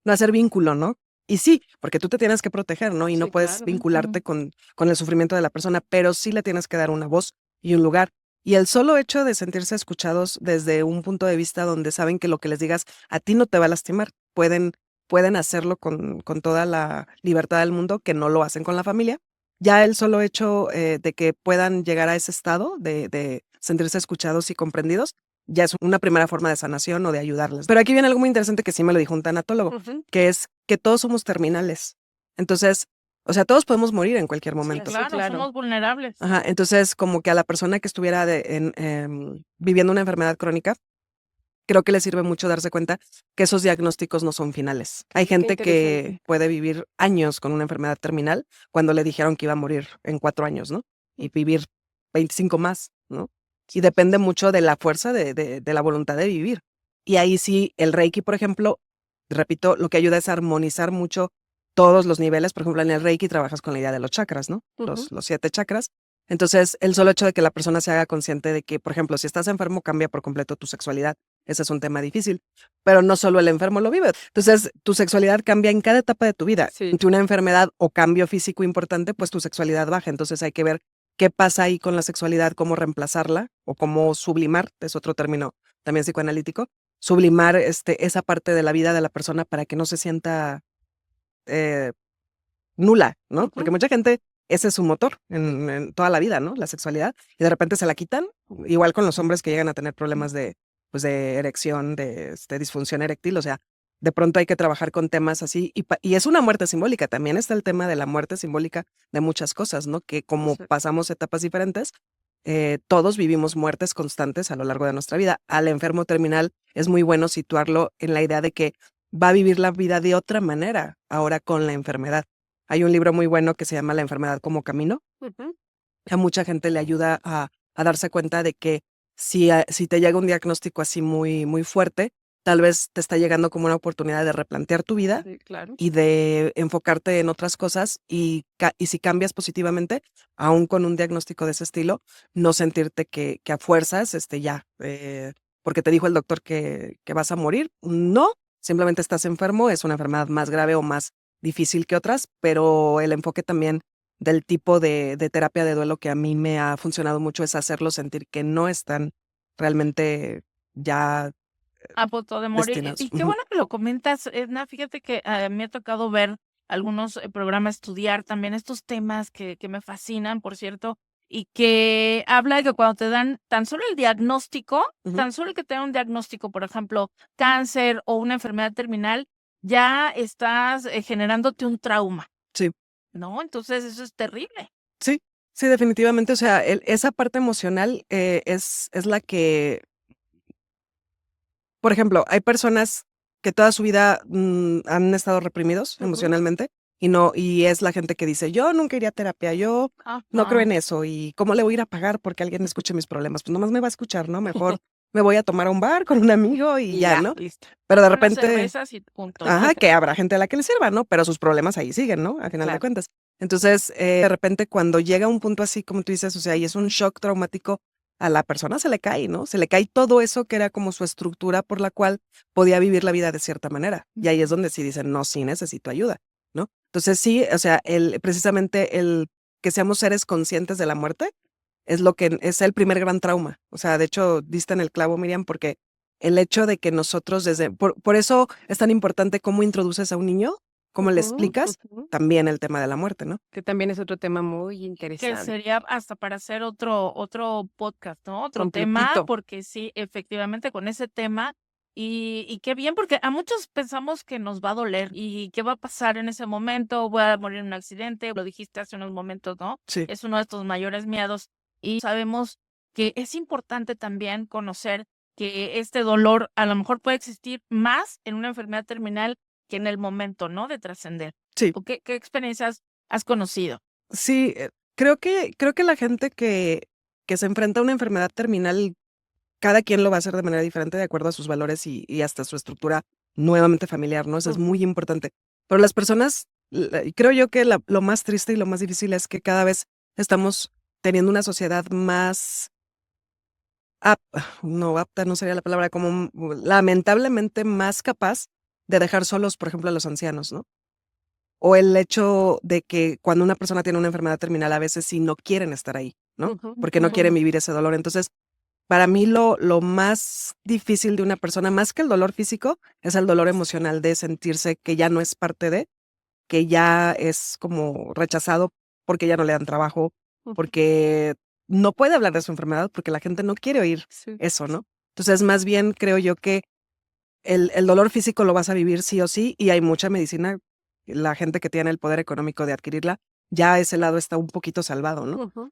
hacer vínculo, ¿no? Y sí, porque tú te tienes que proteger, ¿no? Y no Sí, puedes claro. vincularte con el sufrimiento de la persona, pero sí le tienes que dar una voz y un lugar. Y el solo hecho de sentirse escuchados desde un punto de vista donde saben que lo que les digas a ti no te va a lastimar, pueden hacerlo con toda la libertad del mundo, que no lo hacen con la familia. Ya el solo hecho de que puedan llegar a ese estado de sentirse escuchados y comprendidos, ya es una primera forma de sanación o de ayudarles. Pero aquí viene algo muy interesante que sí me lo dijo un tanatólogo, que es que todos somos terminales. Entonces, o sea, todos podemos morir en cualquier momento. Claro, somos vulnerables. Ajá, entonces como que a la persona que estuviera viviendo una enfermedad crónica, creo que le sirve mucho darse cuenta que esos diagnósticos no son finales. Hay gente que interesante. puede vivir años con una enfermedad terminal cuando le dijeron que iba a morir en 4 años, ¿no? Y vivir 25 más, ¿no? Y depende mucho de la fuerza de la voluntad de vivir. Y ahí sí, el Reiki, por ejemplo, repito, lo que ayuda es a armonizar mucho todos los niveles. Por ejemplo, en el Reiki trabajas con la idea de los chakras, ¿no? Los 7 chakras. Entonces, el solo hecho de que la persona se haga consciente de que, por ejemplo, si estás enfermo, cambia por completo tu sexualidad. Ese es un tema difícil, pero no solo el enfermo lo vive. Entonces, tu sexualidad cambia en cada etapa de tu vida. Sí. Ante una enfermedad o cambio físico importante, pues tu sexualidad baja. Entonces, hay que ver qué pasa ahí con la sexualidad, cómo reemplazarla o cómo sublimar, es otro término también psicoanalítico, sublimar esa parte de la vida de la persona para que no se sienta nula, ¿no? Porque mucha gente, ese es su motor en toda la vida, ¿no? La sexualidad, y de repente se la quitan, igual con los hombres que llegan a tener problemas pues de erección, de disfunción eréctil, o sea, de pronto hay que trabajar con temas así, y es una muerte simbólica, también está el tema de la muerte simbólica de muchas cosas, ¿no? Que como pasamos etapas diferentes, todos vivimos muertes constantes a lo largo de nuestra vida. Al enfermo terminal es muy bueno situarlo en la idea de que va a vivir la vida de otra manera ahora con la enfermedad. Hay un libro muy bueno que se llama La enfermedad como camino. A mucha gente le ayuda a darse cuenta de que si te llega un diagnóstico así muy, muy fuerte, tal vez te está llegando como una oportunidad de replantear tu vida Sí, claro. y de enfocarte en otras cosas y si cambias positivamente, aún con un diagnóstico de ese estilo, no sentirte que a fuerzas, porque te dijo el doctor que vas a morir. No, simplemente estás enfermo, es una enfermedad más grave o más difícil que otras, pero el enfoque también del tipo de terapia de duelo que a mí me ha funcionado mucho es hacerlo sentir que no están realmente ya A punto de morir. destinados. Y qué bueno que lo comentas, Edna. Fíjate que me ha tocado ver algunos programas, estudiar también estos temas que me fascinan, por cierto, y que habla de que cuando te dan tan solo el diagnóstico, tan solo el que te dan un diagnóstico, por ejemplo, cáncer o una enfermedad terminal, ya estás generándote un trauma. Sí. ¿No? Entonces eso es terrible. Sí, sí, definitivamente. O sea, esa parte emocional es la que, por ejemplo, hay personas que toda su vida han estado reprimidos emocionalmente y es la gente que dice, yo nunca iría a terapia, yo no creo en eso y cómo le voy a ir a pagar porque alguien escuche mis problemas. Pues nomás me va a escuchar, ¿no? Mejor me voy a tomar a un bar con un amigo y ya, ¿no? Listo. Pero de Unas repente, cervezas y punto. ajá, que habrá gente a la que le sirva, ¿no? Pero sus problemas ahí siguen, ¿no? A final de Claro. cuentas. Entonces, de repente cuando llega un punto así, como tú dices, o sea, y es un shock traumático, a la persona se le cae, ¿no? Se le cae todo eso que era como su estructura por la cual podía vivir la vida de cierta manera. Y ahí es donde sí dicen, no, sí necesito ayuda, ¿no? Entonces sí, o sea, precisamente el que seamos seres conscientes de la muerte es lo que es el primer gran trauma. O sea, de hecho, diste en el clavo, Miriam, porque el hecho de que nosotros por eso es tan importante cómo introduces a un niño, cómo le explicas también el tema de la muerte, ¿no? Que también es otro tema muy Que interesante. sería hasta para hacer otro podcast, ¿no? Otro Completito. tema, porque sí, efectivamente, con ese tema. Y qué bien, porque a muchos pensamos que nos va a doler y qué va a pasar en ese momento, voy a morir en un accidente, lo dijiste hace unos momentos, ¿no? Sí. Es uno de estos mayores miedos y sabemos que es importante también conocer que este dolor a lo mejor puede existir más en una enfermedad terminal que en el momento, ¿no? De trascender. Sí. ¿O qué experiencias has conocido? Sí, creo que la gente que se enfrenta a una enfermedad terminal, cada quien lo va a hacer de manera diferente de acuerdo a sus valores y hasta su estructura nuevamente familiar, ¿no? Eso es muy importante. Pero las personas, creo yo que lo más triste y lo más difícil es que cada vez estamos teniendo una sociedad más no apta, no sería la palabra, como lamentablemente más capaz de dejar solos, por ejemplo, a los ancianos, ¿no? O el hecho de que cuando una persona tiene una enfermedad terminal, a veces sí no quieren estar ahí, ¿no? Porque no quieren vivir ese dolor. Entonces, para mí lo más difícil de una persona, más que el dolor físico, es el dolor emocional de sentirse que ya no es parte de, que ya es como rechazado porque ya no le dan trabajo, porque no puede hablar de su enfermedad, porque la gente no quiere oír Sí. eso, ¿no? Entonces, más bien creo yo que el dolor físico lo vas a vivir sí o sí, y hay mucha medicina, la gente que tiene el poder económico de adquirirla, ya ese lado está un poquito salvado, ¿no? Ujú.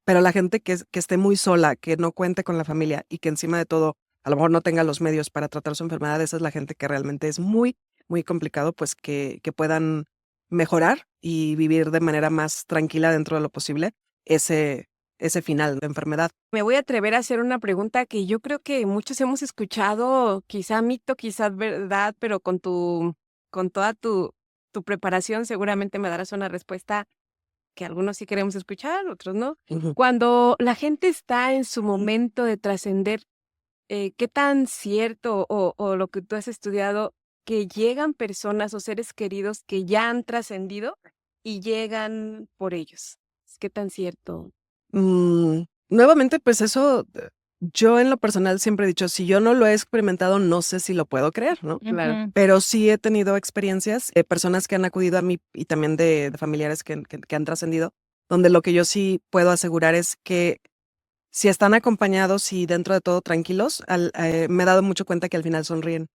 Pero la gente que esté muy sola, que no cuente con la familia y que encima de todo a lo mejor no tenga los medios para tratar su enfermedad, esa es la gente que realmente es muy, muy complicado, pues que puedan mejorar y vivir de manera más tranquila dentro de lo posible ese final de enfermedad. Me voy a atrever a hacer una pregunta que yo creo que muchos hemos escuchado, quizá mito, quizá verdad, pero con toda tu preparación seguramente me darás una respuesta que algunos sí queremos escuchar, otros no. Ujú. Cuando la gente está en su momento de trascender, ¿qué tan cierto o lo que tú has estudiado, que llegan personas o seres queridos que ya han trascendido y llegan por ellos? ¿Qué tan cierto? Nuevamente, pues eso, yo en lo personal siempre he dicho, si yo no lo he experimentado, no sé si lo puedo creer, ¿no? Claro. Ujú. Pero sí he tenido experiencias de personas que han acudido a mí y también de familiares que han trascendido, donde lo que yo sí puedo asegurar es que si están acompañados y dentro de todo tranquilos, me he dado mucho cuenta que al final sonríen,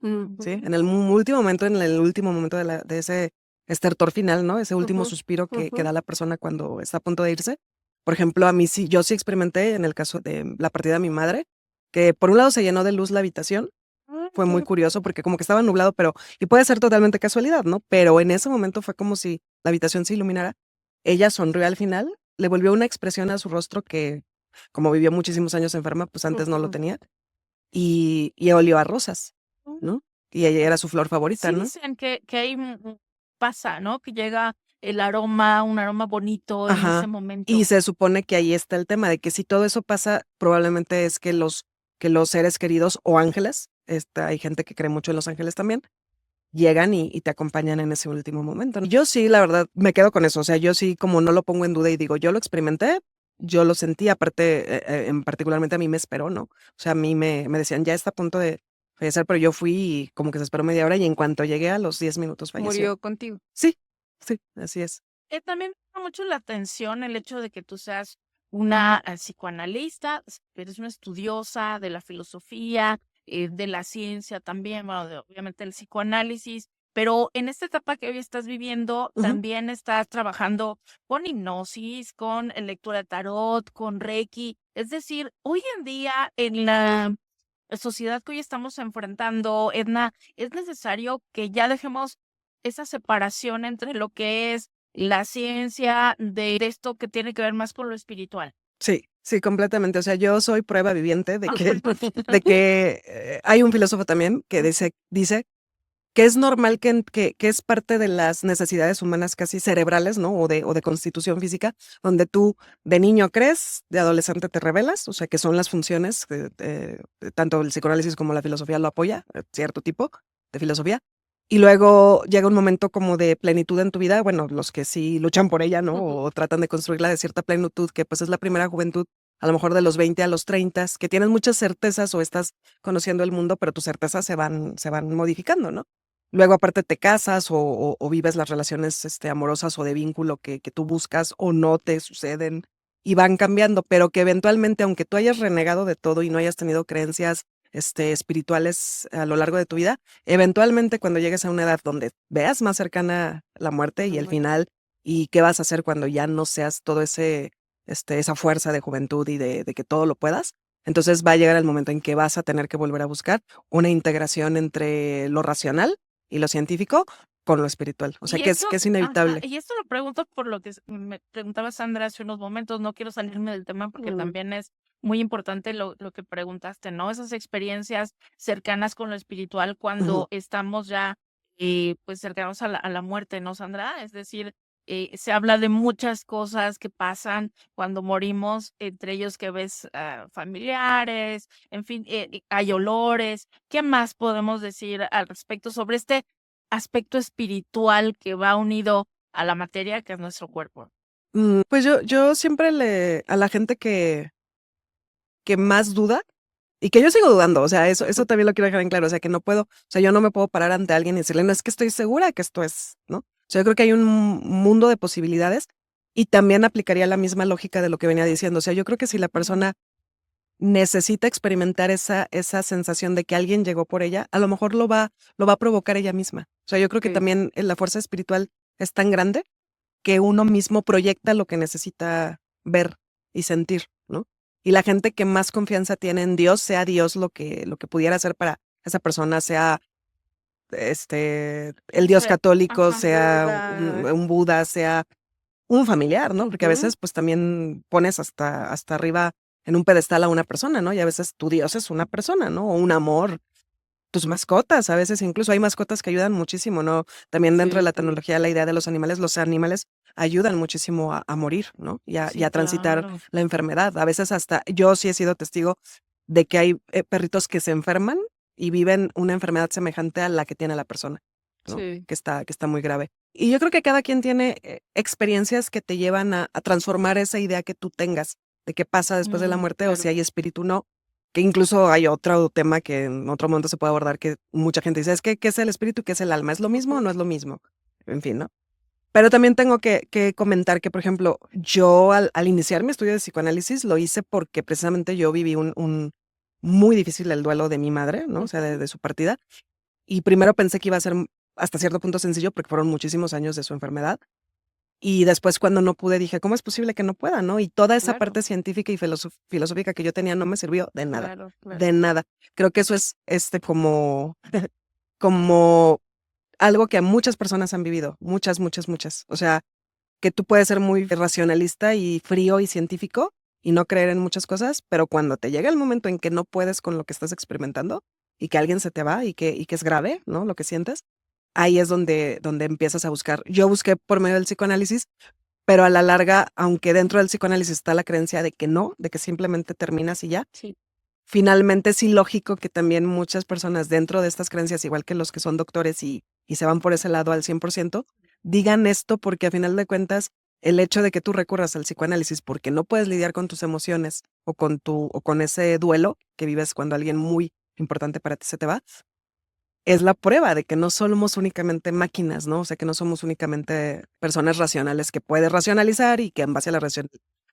¿sí? Ujú, En el último momento, en el último momento de ese estertor final, ¿no? Ese último ujú, suspiro que ujú. da la persona cuando está a punto de irse. Por ejemplo, a mí sí, yo sí experimenté en el caso de la partida de mi madre, que por un lado se llenó de luz la habitación, fue muy curioso porque como que estaba nublado, y puede ser totalmente casualidad, ¿no? Pero en ese momento fue como si la habitación se iluminara. Ella sonrió al final, le volvió una expresión a su rostro que, como vivió muchísimos años enferma, pues antes no lo Ujú. tenía, y olió a rosas, ¿no? Y ella era su flor favorita, Sí ¿no? dicen que ahí pasa, ¿no? Que llega el aroma, un aroma bonito en ese Ajá. Y momento. se supone que ahí está el tema de que si todo eso pasa, probablemente es que los seres queridos o ángeles, hay gente que cree mucho en los ángeles también, llegan y te acompañan en ese último momento, ¿no? Yo sí, la verdad, me quedo con eso. O sea, yo sí, como no lo pongo en duda y digo, yo lo experimenté, yo lo sentí, aparte, en particularmente a mí me esperó, ¿no? O sea, a mí me decían, ya está a punto de fallecer, pero yo fui y como que se esperó media hora y en cuanto llegué a los 10 minutos falleció. Murió contigo. Sí, sí, así es. También me llama mucho la atención el hecho de que tú seas una psicoanalista, eres una estudiosa de la filosofía, de la ciencia también, bueno, obviamente el psicoanálisis, pero en esta etapa que hoy estás viviendo, Ujú, también estás trabajando con hipnosis, con lectura de tarot, con Reiki. Es decir, hoy en día en la sociedad que hoy estamos enfrentando, Edna, es necesario que ya dejemos esa separación entre lo que es la ciencia de esto que tiene que ver más con lo espiritual. sí, sí, completamente. O sea, yo soy prueba viviente de que hay un filósofo también que dice que es normal que es parte de las necesidades humanas casi cerebrales, ¿no? O de constitución física, donde tú de niño crees, de adolescente te rebelas, o sea, que son las funciones, tanto el psicoanálisis como la filosofía lo apoya, cierto tipo de filosofía. Y luego llega un momento como de plenitud en tu vida, bueno, los que sí luchan por ella, ¿no? Ujú. O tratan de construirla de cierta plenitud, que pues es la primera juventud, a lo mejor de los 20 a los 30, que tienes muchas certezas o estás conociendo el mundo, pero tus certezas se van modificando, ¿no? Luego, aparte, te casas o vives las relaciones amorosas o de vínculo que tú buscas o no te suceden y van cambiando, pero que eventualmente, aunque tú hayas renegado de todo y no hayas tenido creencias espirituales a lo largo de tu vida, eventualmente cuando llegues a una edad donde veas más cercana la muerte y La el muerte. final y qué vas a hacer cuando ya no seas todo esa fuerza de juventud y de que todo lo puedas, entonces va a llegar el momento en que vas a tener que volver a buscar una integración entre lo racional y lo científico con lo espiritual. O sea, Y que es esto, que es ajá, inevitable. y esto lo pregunto por lo que me preguntaba Sandra hace unos momentos, no quiero salirme del tema porque Mm, también es muy importante lo que preguntaste, ¿no? Esas experiencias cercanas con lo espiritual Ujú. cuando estamos ya pues cercanos a la muerte, ¿no, Sandra? Es decir, se habla de muchas cosas que pasan cuando morimos, entre ellos que ves familiares, en fin, hay olores. ¿Qué más podemos decir al respecto sobre este aspecto espiritual que va unido a la materia que es nuestro cuerpo? Pues yo siempre a la gente que más duda, y que yo sigo dudando, o sea, eso también lo quiero dejar en claro, o sea, que no puedo, o sea, yo no me puedo parar ante alguien y decirle, no, es que estoy segura que esto es, ¿no? O sea, yo creo que hay un mundo de posibilidades y también aplicaría la misma lógica de lo que venía diciendo, o sea, yo creo que si la Ujú. persona necesita experimentar esa sensación de que alguien llegó por ella, a lo mejor lo va a provocar ella misma. O sea, yo creo que Ok. también la fuerza espiritual es tan grande que uno mismo proyecta lo que necesita ver y sentir, ¿no? Y la gente que más confianza tiene en Dios, sea Dios lo que pudiera hacer para esa persona, sea el Dios Sí. católico, Ajá. sea Buda. un Buda, sea un familiar, ¿no? Porque a Ujú. veces pues también pones hasta arriba en un pedestal a una persona, ¿no? Y a veces tu Dios es una persona, ¿no? O un amor, tus mascotas, a veces incluso hay mascotas que ayudan muchísimo, ¿no? También dentro de Sí. la tecnología, la idea de los animales ayudan muchísimo a morir, ¿no? Y Sí, a transitar claro. la enfermedad. A veces hasta, yo sí he sido testigo de que hay perritos que se enferman y viven una enfermedad semejante a la que tiene la persona, ¿no? Sí. Que está muy grave. Y yo creo que cada quien tiene experiencias que te llevan a transformar esa idea que tú tengas de qué pasa después de la muerte o si Claro. hay espíritu o no, que incluso hay otro tema que en otro momento se puede abordar que mucha gente dice, es que ¿qué es el espíritu y qué es el alma? ¿Es lo mismo o no es lo mismo? En fin, ¿no? Pero también tengo que comentar que, por ejemplo, yo al iniciar mi estudio de psicoanálisis lo hice porque precisamente yo viví un muy difícil el duelo de mi madre, ¿no? O sea, de su partida. Y primero pensé que iba a ser hasta cierto punto sencillo porque fueron muchísimos años de su enfermedad. Y después cuando no pude dije, ¿cómo es posible que no pueda, no? Y toda esa Claro. parte científica y filosófica que yo tenía no me sirvió de nada, Claro. de nada. Creo que eso es como como algo que a muchas personas han vivido, muchas, muchas, muchas. O sea, que tú puedes ser muy racionalista y frío y científico y no creer en muchas cosas, pero cuando te llega el momento en que no puedes con lo que estás experimentando y que alguien se te va y que es grave, ¿no? Lo que sientes, ahí es donde empiezas a buscar. Yo busqué por medio del psicoanálisis, pero a la larga, aunque dentro del psicoanálisis está la creencia de que no, de que simplemente terminas y ya, Sí. finalmente es ilógico que también muchas personas dentro de estas creencias, igual que los que son doctores y se van por ese lado al 100%, digan esto porque a final de cuentas el hecho de que tú recurras al psicoanálisis porque no puedes lidiar con tus emociones o con ese duelo que vives cuando alguien muy importante para ti se te va, es la prueba de que no somos únicamente máquinas, ¿no? O sea, que no somos únicamente personas racionales que puedes racionalizar y que en base a la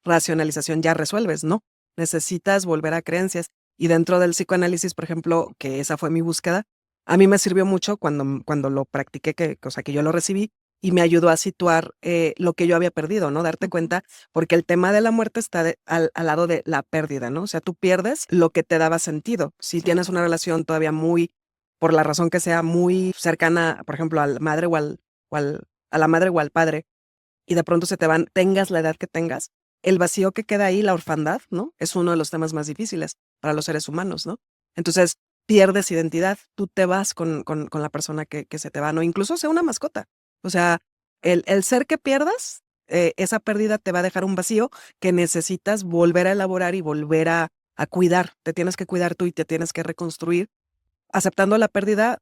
racionalización ya resuelves, ¿no? Necesitas volver a creencias. Y dentro del psicoanálisis, por ejemplo, que esa fue mi búsqueda, a mí me sirvió mucho cuando lo practiqué, o sea, que yo lo recibí y me ayudó a situar lo que yo había perdido, ¿no? Darte cuenta, porque el tema de la muerte está al lado de la pérdida, ¿no? O sea, tú pierdes lo que te daba sentido. Si Sí. tienes una relación todavía muy por la razón que sea muy cercana, por ejemplo, al madre a la madre o al padre, y de pronto se te van, tengas la edad que tengas, el vacío que queda ahí, la orfandad, ¿no? Es uno de los temas más difíciles para los seres humanos, ¿no? Entonces, pierdes identidad, tú te vas con la persona que se te va, ¿no? Incluso sea una mascota. O sea, el ser que pierdas, esa pérdida te va a dejar un vacío que necesitas volver a elaborar y volver a cuidar. Te tienes que cuidar tú y te tienes que reconstruir aceptando la pérdida,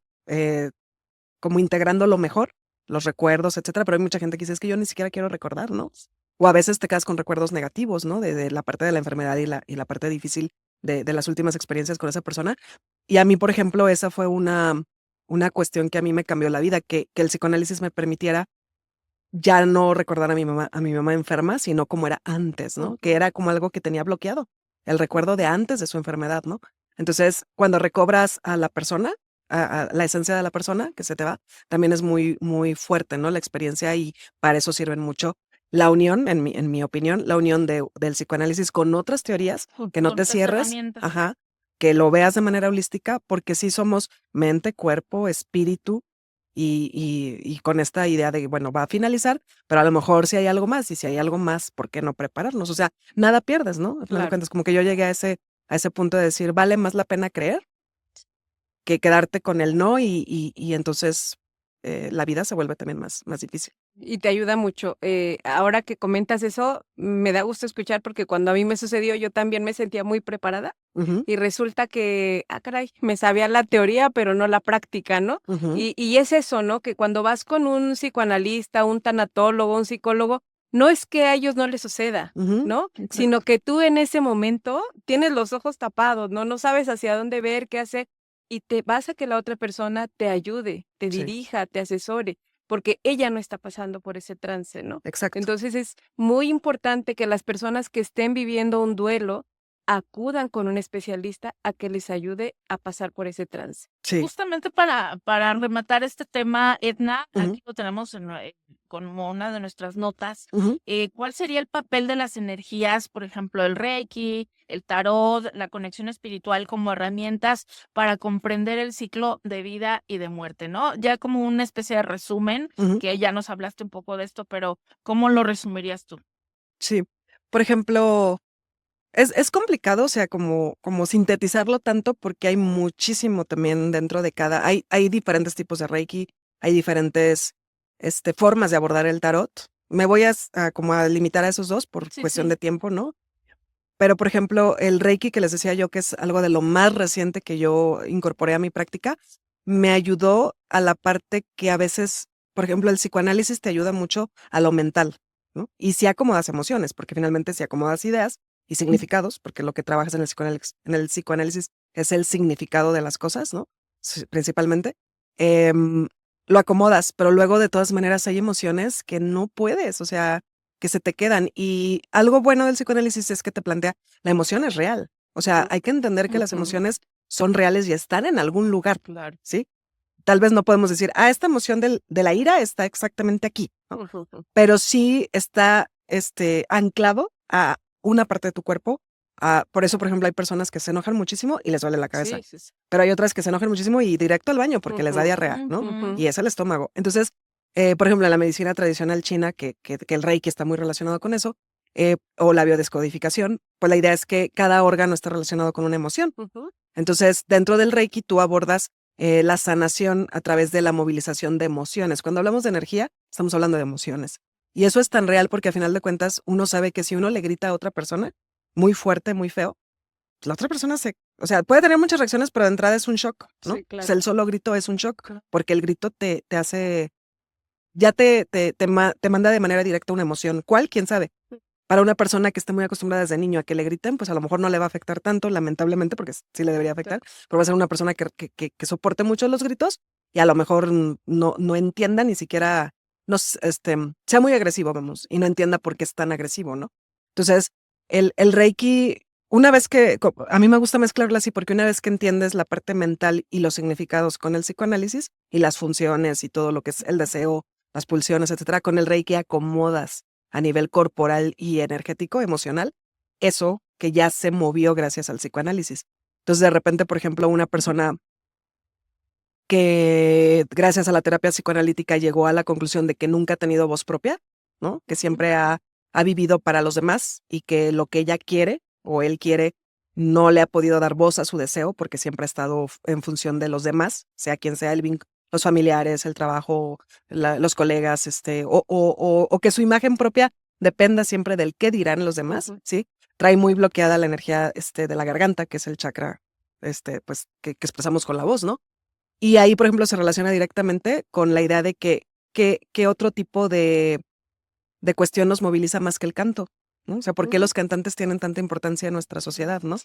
como integrando lo mejor, los recuerdos, etcétera, pero hay mucha gente que dice: "Es que yo ni siquiera quiero recordar", ¿no? O a veces te quedas con recuerdos negativos, ¿no? De la parte de la enfermedad y la parte difícil de las últimas experiencias con esa persona. Y a mí, por ejemplo, esa fue una cuestión que a mí me cambió la vida, que el psicoanálisis me permitiera ya no recordar a mi mamá enferma, sino como era antes, ¿no? Que era como algo que tenía bloqueado, el recuerdo de antes de su enfermedad, ¿no? Entonces, cuando recobras a la persona, a la esencia de la persona que se te va, también es muy, muy fuerte, ¿no? La experiencia y para eso sirven mucho la unión, en mi opinión, la unión del psicoanálisis con otras teorías, que no Con te otras cierres, herramientas. ajá, que lo veas de manera holística, porque sí somos mente, cuerpo, espíritu, y con esta idea de, bueno, va a finalizar, pero a lo mejor si hay algo más, y si hay algo más, ¿por qué no prepararnos? O sea, nada pierdes, ¿no? Al final de Claro. cuentas, como que yo llegué a ese punto de decir, vale más la pena creer que quedarte con el no, y entonces la vida se vuelve también más difícil. Y te ayuda mucho. Ahora que comentas eso, me da gusto escuchar porque cuando a mí me sucedió, yo también me sentía muy preparada Ujú, y resulta que, caray, me sabía la teoría, pero no la práctica, ¿no? ujú, Y es eso, ¿no? Que cuando vas con un psicoanalista, un tanatólogo, un psicólogo, no es que a ellos no les suceda, ujú, ¿no? exacto. Sino que tú en ese momento tienes los ojos tapados, ¿no? No sabes hacia dónde ver, qué hacer, y te vas a que la otra persona te ayude, te Sí, dirija, te asesore porque ella no está pasando por ese trance, ¿no? exacto. Entonces es muy importante que las personas que estén viviendo un duelo acudan con un especialista a que les ayude a pasar por ese trance. Sí. Justamente para rematar este tema, Edna, Ujú. aquí lo tenemos como una de nuestras notas. Ujú. ¿Cuál sería el papel de las energías, por ejemplo, el Reiki, el tarot, la conexión espiritual como herramientas para comprender el ciclo de vida y de muerte, ¿no? Ya como una especie de resumen, Ujú. que ya nos hablaste un poco de esto, pero ¿cómo lo resumirías tú? Sí. Por ejemplo, es complicado, o sea, como sintetizarlo tanto porque hay muchísimo también dentro de cada hay diferentes tipos de Reiki, hay diferentes, formas de abordar el tarot. Me voy como a limitar a esos 2 por Sí, cuestión sí. de tiempo, ¿no? Pero, por ejemplo, el Reiki que les decía yo, que es algo de lo más reciente que yo incorporé a mi práctica, me ayudó a la parte que a veces, por ejemplo, el psicoanálisis te ayuda mucho a lo mental, ¿no? Y sí acomodas emociones, porque finalmente sí acomodas ideas y significados, porque lo que trabajas en el psicoanálisis es el significado de las cosas, ¿no? Principalmente. Em, lo acomodas, pero luego de todas maneras hay emociones que no puedes, o sea, que se te quedan. Y algo bueno del psicoanálisis es que te plantea, la emoción es real. O sea, hay que entender que las Ujú. emociones son reales y están en algún lugar, Claro. ¿sí? Tal vez no podemos decir, esta emoción de la ira está exactamente aquí, ¿no? Ujú. Pero sí está anclado a una parte de tu cuerpo. Por eso, por ejemplo, hay personas que se enojan muchísimo y les duele la cabeza. Sí, sí, sí. Pero hay otras que se enojan muchísimo y directo al baño porque les da Ujú. diarrea, ¿no? Ujú. Y es el estómago. Entonces, por ejemplo, en la medicina tradicional china, que el Reiki está muy relacionado con eso, o la biodescodificación, pues la idea es que cada órgano está relacionado con una emoción. Ujú. Entonces, dentro del Reiki, tú abordas la sanación a través de la movilización de emociones. Cuando hablamos de energía, estamos hablando de emociones. Y eso es tan real porque a final de cuentas uno sabe que si uno le grita a otra persona muy fuerte, muy feo, pues la otra persona o sea, puede tener muchas reacciones, pero de entrada es un shock, ¿no? Sí, O sea, claro. el solo grito es un shock, Claro. porque el grito te hace, ya te manda de manera directa una emoción. ¿Cuál? ¿Quién sabe? Para una persona que esté muy acostumbrada desde niño a que le griten, pues a lo mejor no le va a afectar tanto, lamentablemente, porque sí le debería afectar, pero va a ser una persona que soporte mucho los gritos y a lo mejor no entienda ni siquiera, sea muy agresivo, vamos, y no entienda por qué es tan agresivo, ¿no? Entonces, el Reiki, a mí me gusta mezclarlo así, porque una vez que entiendes la parte mental y los significados con el psicoanálisis y las funciones y todo lo que es el deseo, las pulsiones, etcétera, con el Reiki acomodas a nivel corporal y energético, emocional, eso que ya se movió gracias al psicoanálisis. Entonces, de repente, por ejemplo, una persona que gracias a la terapia psicoanalítica llegó a la conclusión de que nunca ha tenido voz propia, ¿no? Que siempre ha vivido para los demás y que lo que ella quiere o él quiere no le ha podido dar voz a su deseo porque siempre ha estado en función de los demás, sea quien sea los familiares, el trabajo, los colegas, o que su imagen propia dependa siempre del qué dirán los demás, Ujú. ¿sí? Trae muy bloqueada la energía de la garganta, que es el chakra, pues, que expresamos con la voz, ¿no? Y ahí, por ejemplo, se relaciona directamente con la idea de que otro tipo de cuestión nos moviliza más que el canto, ¿no? O sea, ¿por qué Ujú. los cantantes tienen tanta importancia en nuestra sociedad, no?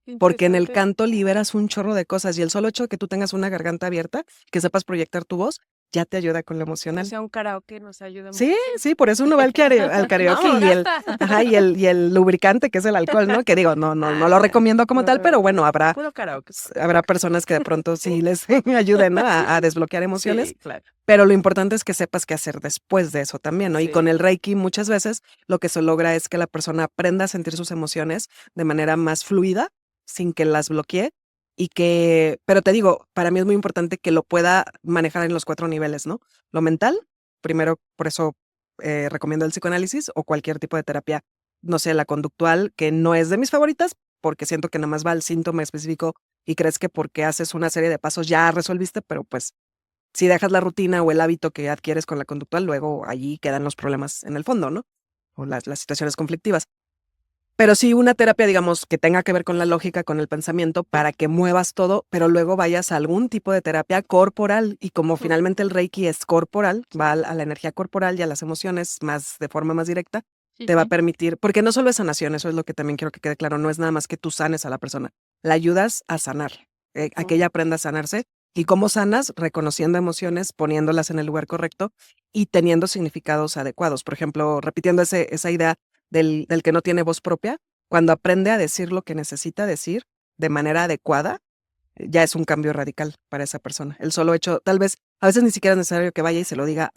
Qué Porque en el interesante. canto liberas un chorro de cosas y el solo hecho de que tú tengas una garganta abierta, que sepas proyectar tu voz, ya te ayuda con lo O emocional. sea, un karaoke nos ayuda Sí, mucho. sí, por eso uno va al karaoke No, y gasta. y el lubricante que es el alcohol, ¿no? Que digo, no lo recomiendo como tal, pero bueno, Puro karaoke. habrá personas que de pronto sí les ayuden, ¿no? A desbloquear emociones. Sí, claro. Pero lo importante es que sepas qué hacer después de eso también, ¿no? Y con Sí. el Reiki muchas veces lo que se logra es que la persona aprenda a sentir sus emociones de manera más fluida, sin que las bloquee pero te digo, para mí es muy importante que lo pueda manejar en los 4 niveles, ¿no? Lo mental, primero, por eso recomiendo el psicoanálisis o cualquier tipo de terapia, no sé, la conductual, que no es de mis favoritas, porque siento que nada más va al síntoma específico y crees que porque haces una serie de pasos ya resolviste, pero pues si dejas la rutina o el hábito que adquieres con la conductual, luego allí quedan los problemas en el fondo, ¿no? O las situaciones conflictivas. Pero sí una terapia, digamos, que tenga que ver con la lógica, con el pensamiento, para que muevas todo, pero luego vayas a algún tipo de terapia corporal. Y como finalmente el Reiki es corporal, va a la energía corporal y a las emociones de forma más directa, Sí, te va a sí. permitir, porque no solo es sanación, eso es lo que también quiero que quede claro, no es nada más que tú sanes a la persona, la ayudas a sanar, a que ella aprenda a sanarse. ¿Y cómo sanas? Reconociendo emociones, poniéndolas en el lugar correcto y teniendo significados adecuados. Por ejemplo, repitiendo esa idea del que no tiene voz propia, cuando aprende a decir lo que necesita decir de manera adecuada, ya es un cambio radical para esa persona. El solo hecho, tal vez, a veces ni siquiera es necesario que vaya y se lo diga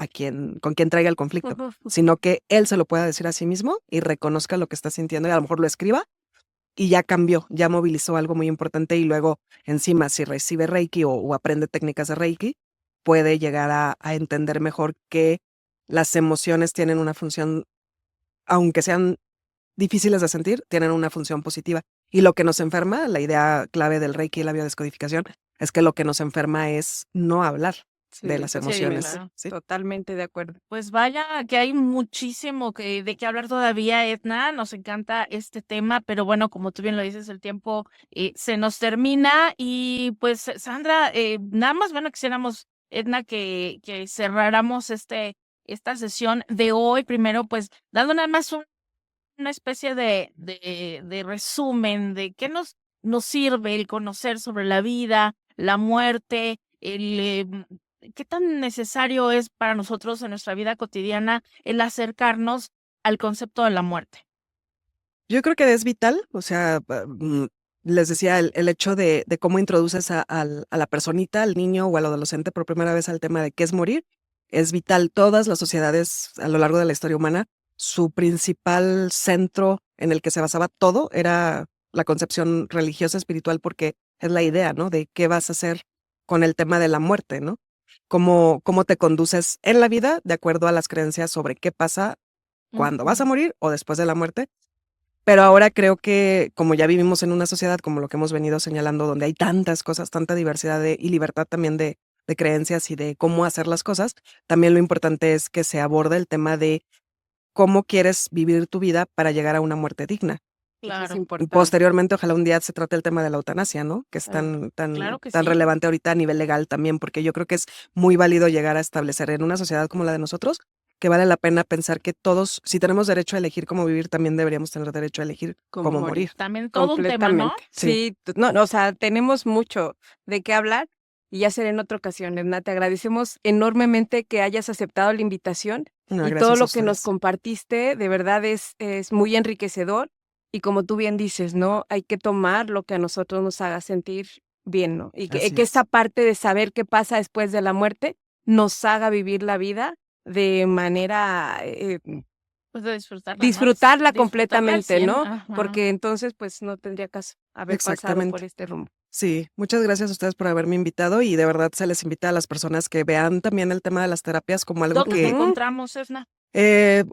con quien traiga el conflicto, sino que él se lo pueda decir a sí mismo y reconozca lo que está sintiendo y a lo mejor lo escriba y ya cambió, ya movilizó algo muy importante y luego encima si recibe Reiki o aprende técnicas de Reiki, puede llegar a entender mejor que las emociones tienen una función, aunque sean difíciles de sentir, tienen una función positiva. Y lo que nos enferma, la idea clave del Reiki y la biodescodificación, es que lo que nos enferma es no hablar de las emociones. Claro, ¿sí? totalmente de acuerdo. Pues vaya, que hay muchísimo de qué hablar todavía, Edna. Nos encanta este tema, pero bueno, como tú bien lo dices, el tiempo se nos termina. Y pues, Sandra, nada más, bueno, quisiéramos, Edna, que cerráramos esta sesión de hoy. Primero, pues, dando nada más una especie de resumen de qué nos sirve el conocer sobre la vida, la muerte, qué tan necesario es para nosotros en nuestra vida cotidiana el acercarnos al concepto de la muerte. Yo creo que es vital, o sea, les decía, el hecho de cómo introduces a la personita, al niño o al adolescente por primera vez al tema de qué es morir, es vital. Todas las sociedades a lo largo de la historia humana, su principal centro en el que se basaba todo era la concepción religiosa espiritual, porque es la idea, ¿no? De qué vas a hacer con el tema de la muerte, ¿no? Cómo te conduces en la vida de acuerdo a las creencias sobre qué pasa cuando vas a morir o después de la muerte. Pero ahora creo que como ya vivimos en una sociedad como lo que hemos venido señalando, donde hay tantas cosas, tanta diversidad y libertad también de creencias y de cómo hacer las cosas, también lo importante es que se aborde el tema de cómo quieres vivir tu vida para llegar a una muerte digna. Claro. Es Y importante. posteriormente, ojalá un día se trate el tema de la eutanasia, ¿no? Que es tan Claro que tan sí. relevante ahorita a nivel legal también, porque yo creo que es muy válido llegar a establecer en una sociedad como la de nosotros, que vale la pena pensar que todos, si tenemos derecho a elegir cómo vivir, también deberíamos tener derecho a elegir cómo morir. También todo un tema, ¿no? Completamente. Sí, no, o sea, tenemos mucho de qué hablar y ya será en otra ocasión, Edna. Te agradecemos enormemente que hayas aceptado la invitación No, y gracias todo a lo que nos ustedes. compartiste, de verdad es muy enriquecedor y como tú bien dices, ¿no? Hay que tomar lo que a nosotros nos haga sentir bien, ¿no? Y que Así esa es. parte de saber qué pasa después de la muerte nos haga vivir la vida de manera Pues de disfrutarla, ¿no? disfrutarla Disfrutarla al completamente, 100. ¿no? Ajá. Porque entonces, pues, no tendría caso haber pasado Exactamente. por este rumbo. Sí, muchas gracias a ustedes por haberme invitado y de verdad se les invita a las personas que vean también el tema de las terapias como algo ¿Dónde te que encontramos, Edna? eh,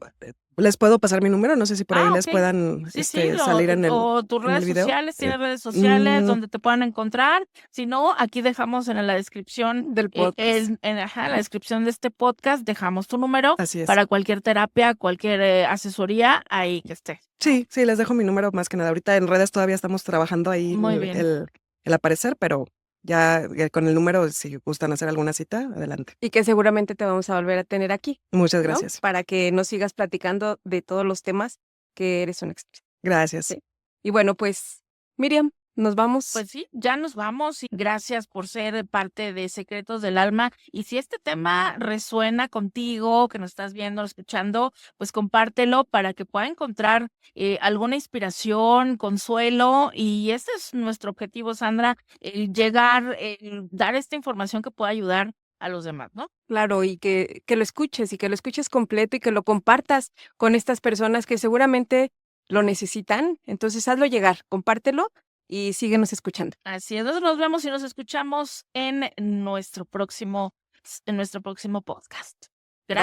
les puedo pasar mi número, no sé si por ahí les Ok. puedan Sí, sí, salir en o tus el redes video. sociales, tienes redes sociales Mm, donde te puedan encontrar. Si no, aquí dejamos en la descripción Del podcast. la descripción de este podcast, dejamos tu número así es. para cualquier terapia, cualquier asesoría, ahí que esté. Sí, les dejo mi número más que nada. Ahorita en redes todavía estamos trabajando ahí Muy bien. el aparecer, pero ya con el número, si gustan hacer alguna cita, adelante. Y que seguramente te vamos a volver a tener aquí, Muchas ¿no? gracias. Para que nos sigas platicando de todos los temas que eres una experta. Gracias. Sí. Y bueno, pues, Miriam, nos vamos. Pues sí, ya nos vamos y gracias por ser parte de Secretos del Alma. Y si este tema resuena contigo, que nos estás viendo, escuchando, pues compártelo para que pueda encontrar alguna inspiración, consuelo. Y este es nuestro objetivo, Sandra, el llegar, el dar esta información que pueda ayudar a los demás, ¿no? Claro, y que lo escuches y que lo escuches completo y que lo compartas con estas personas que seguramente lo necesitan. Entonces, hazlo llegar, compártelo y síguenos escuchando. Así es, nosotros nos vemos y nos escuchamos en nuestro próximo podcast.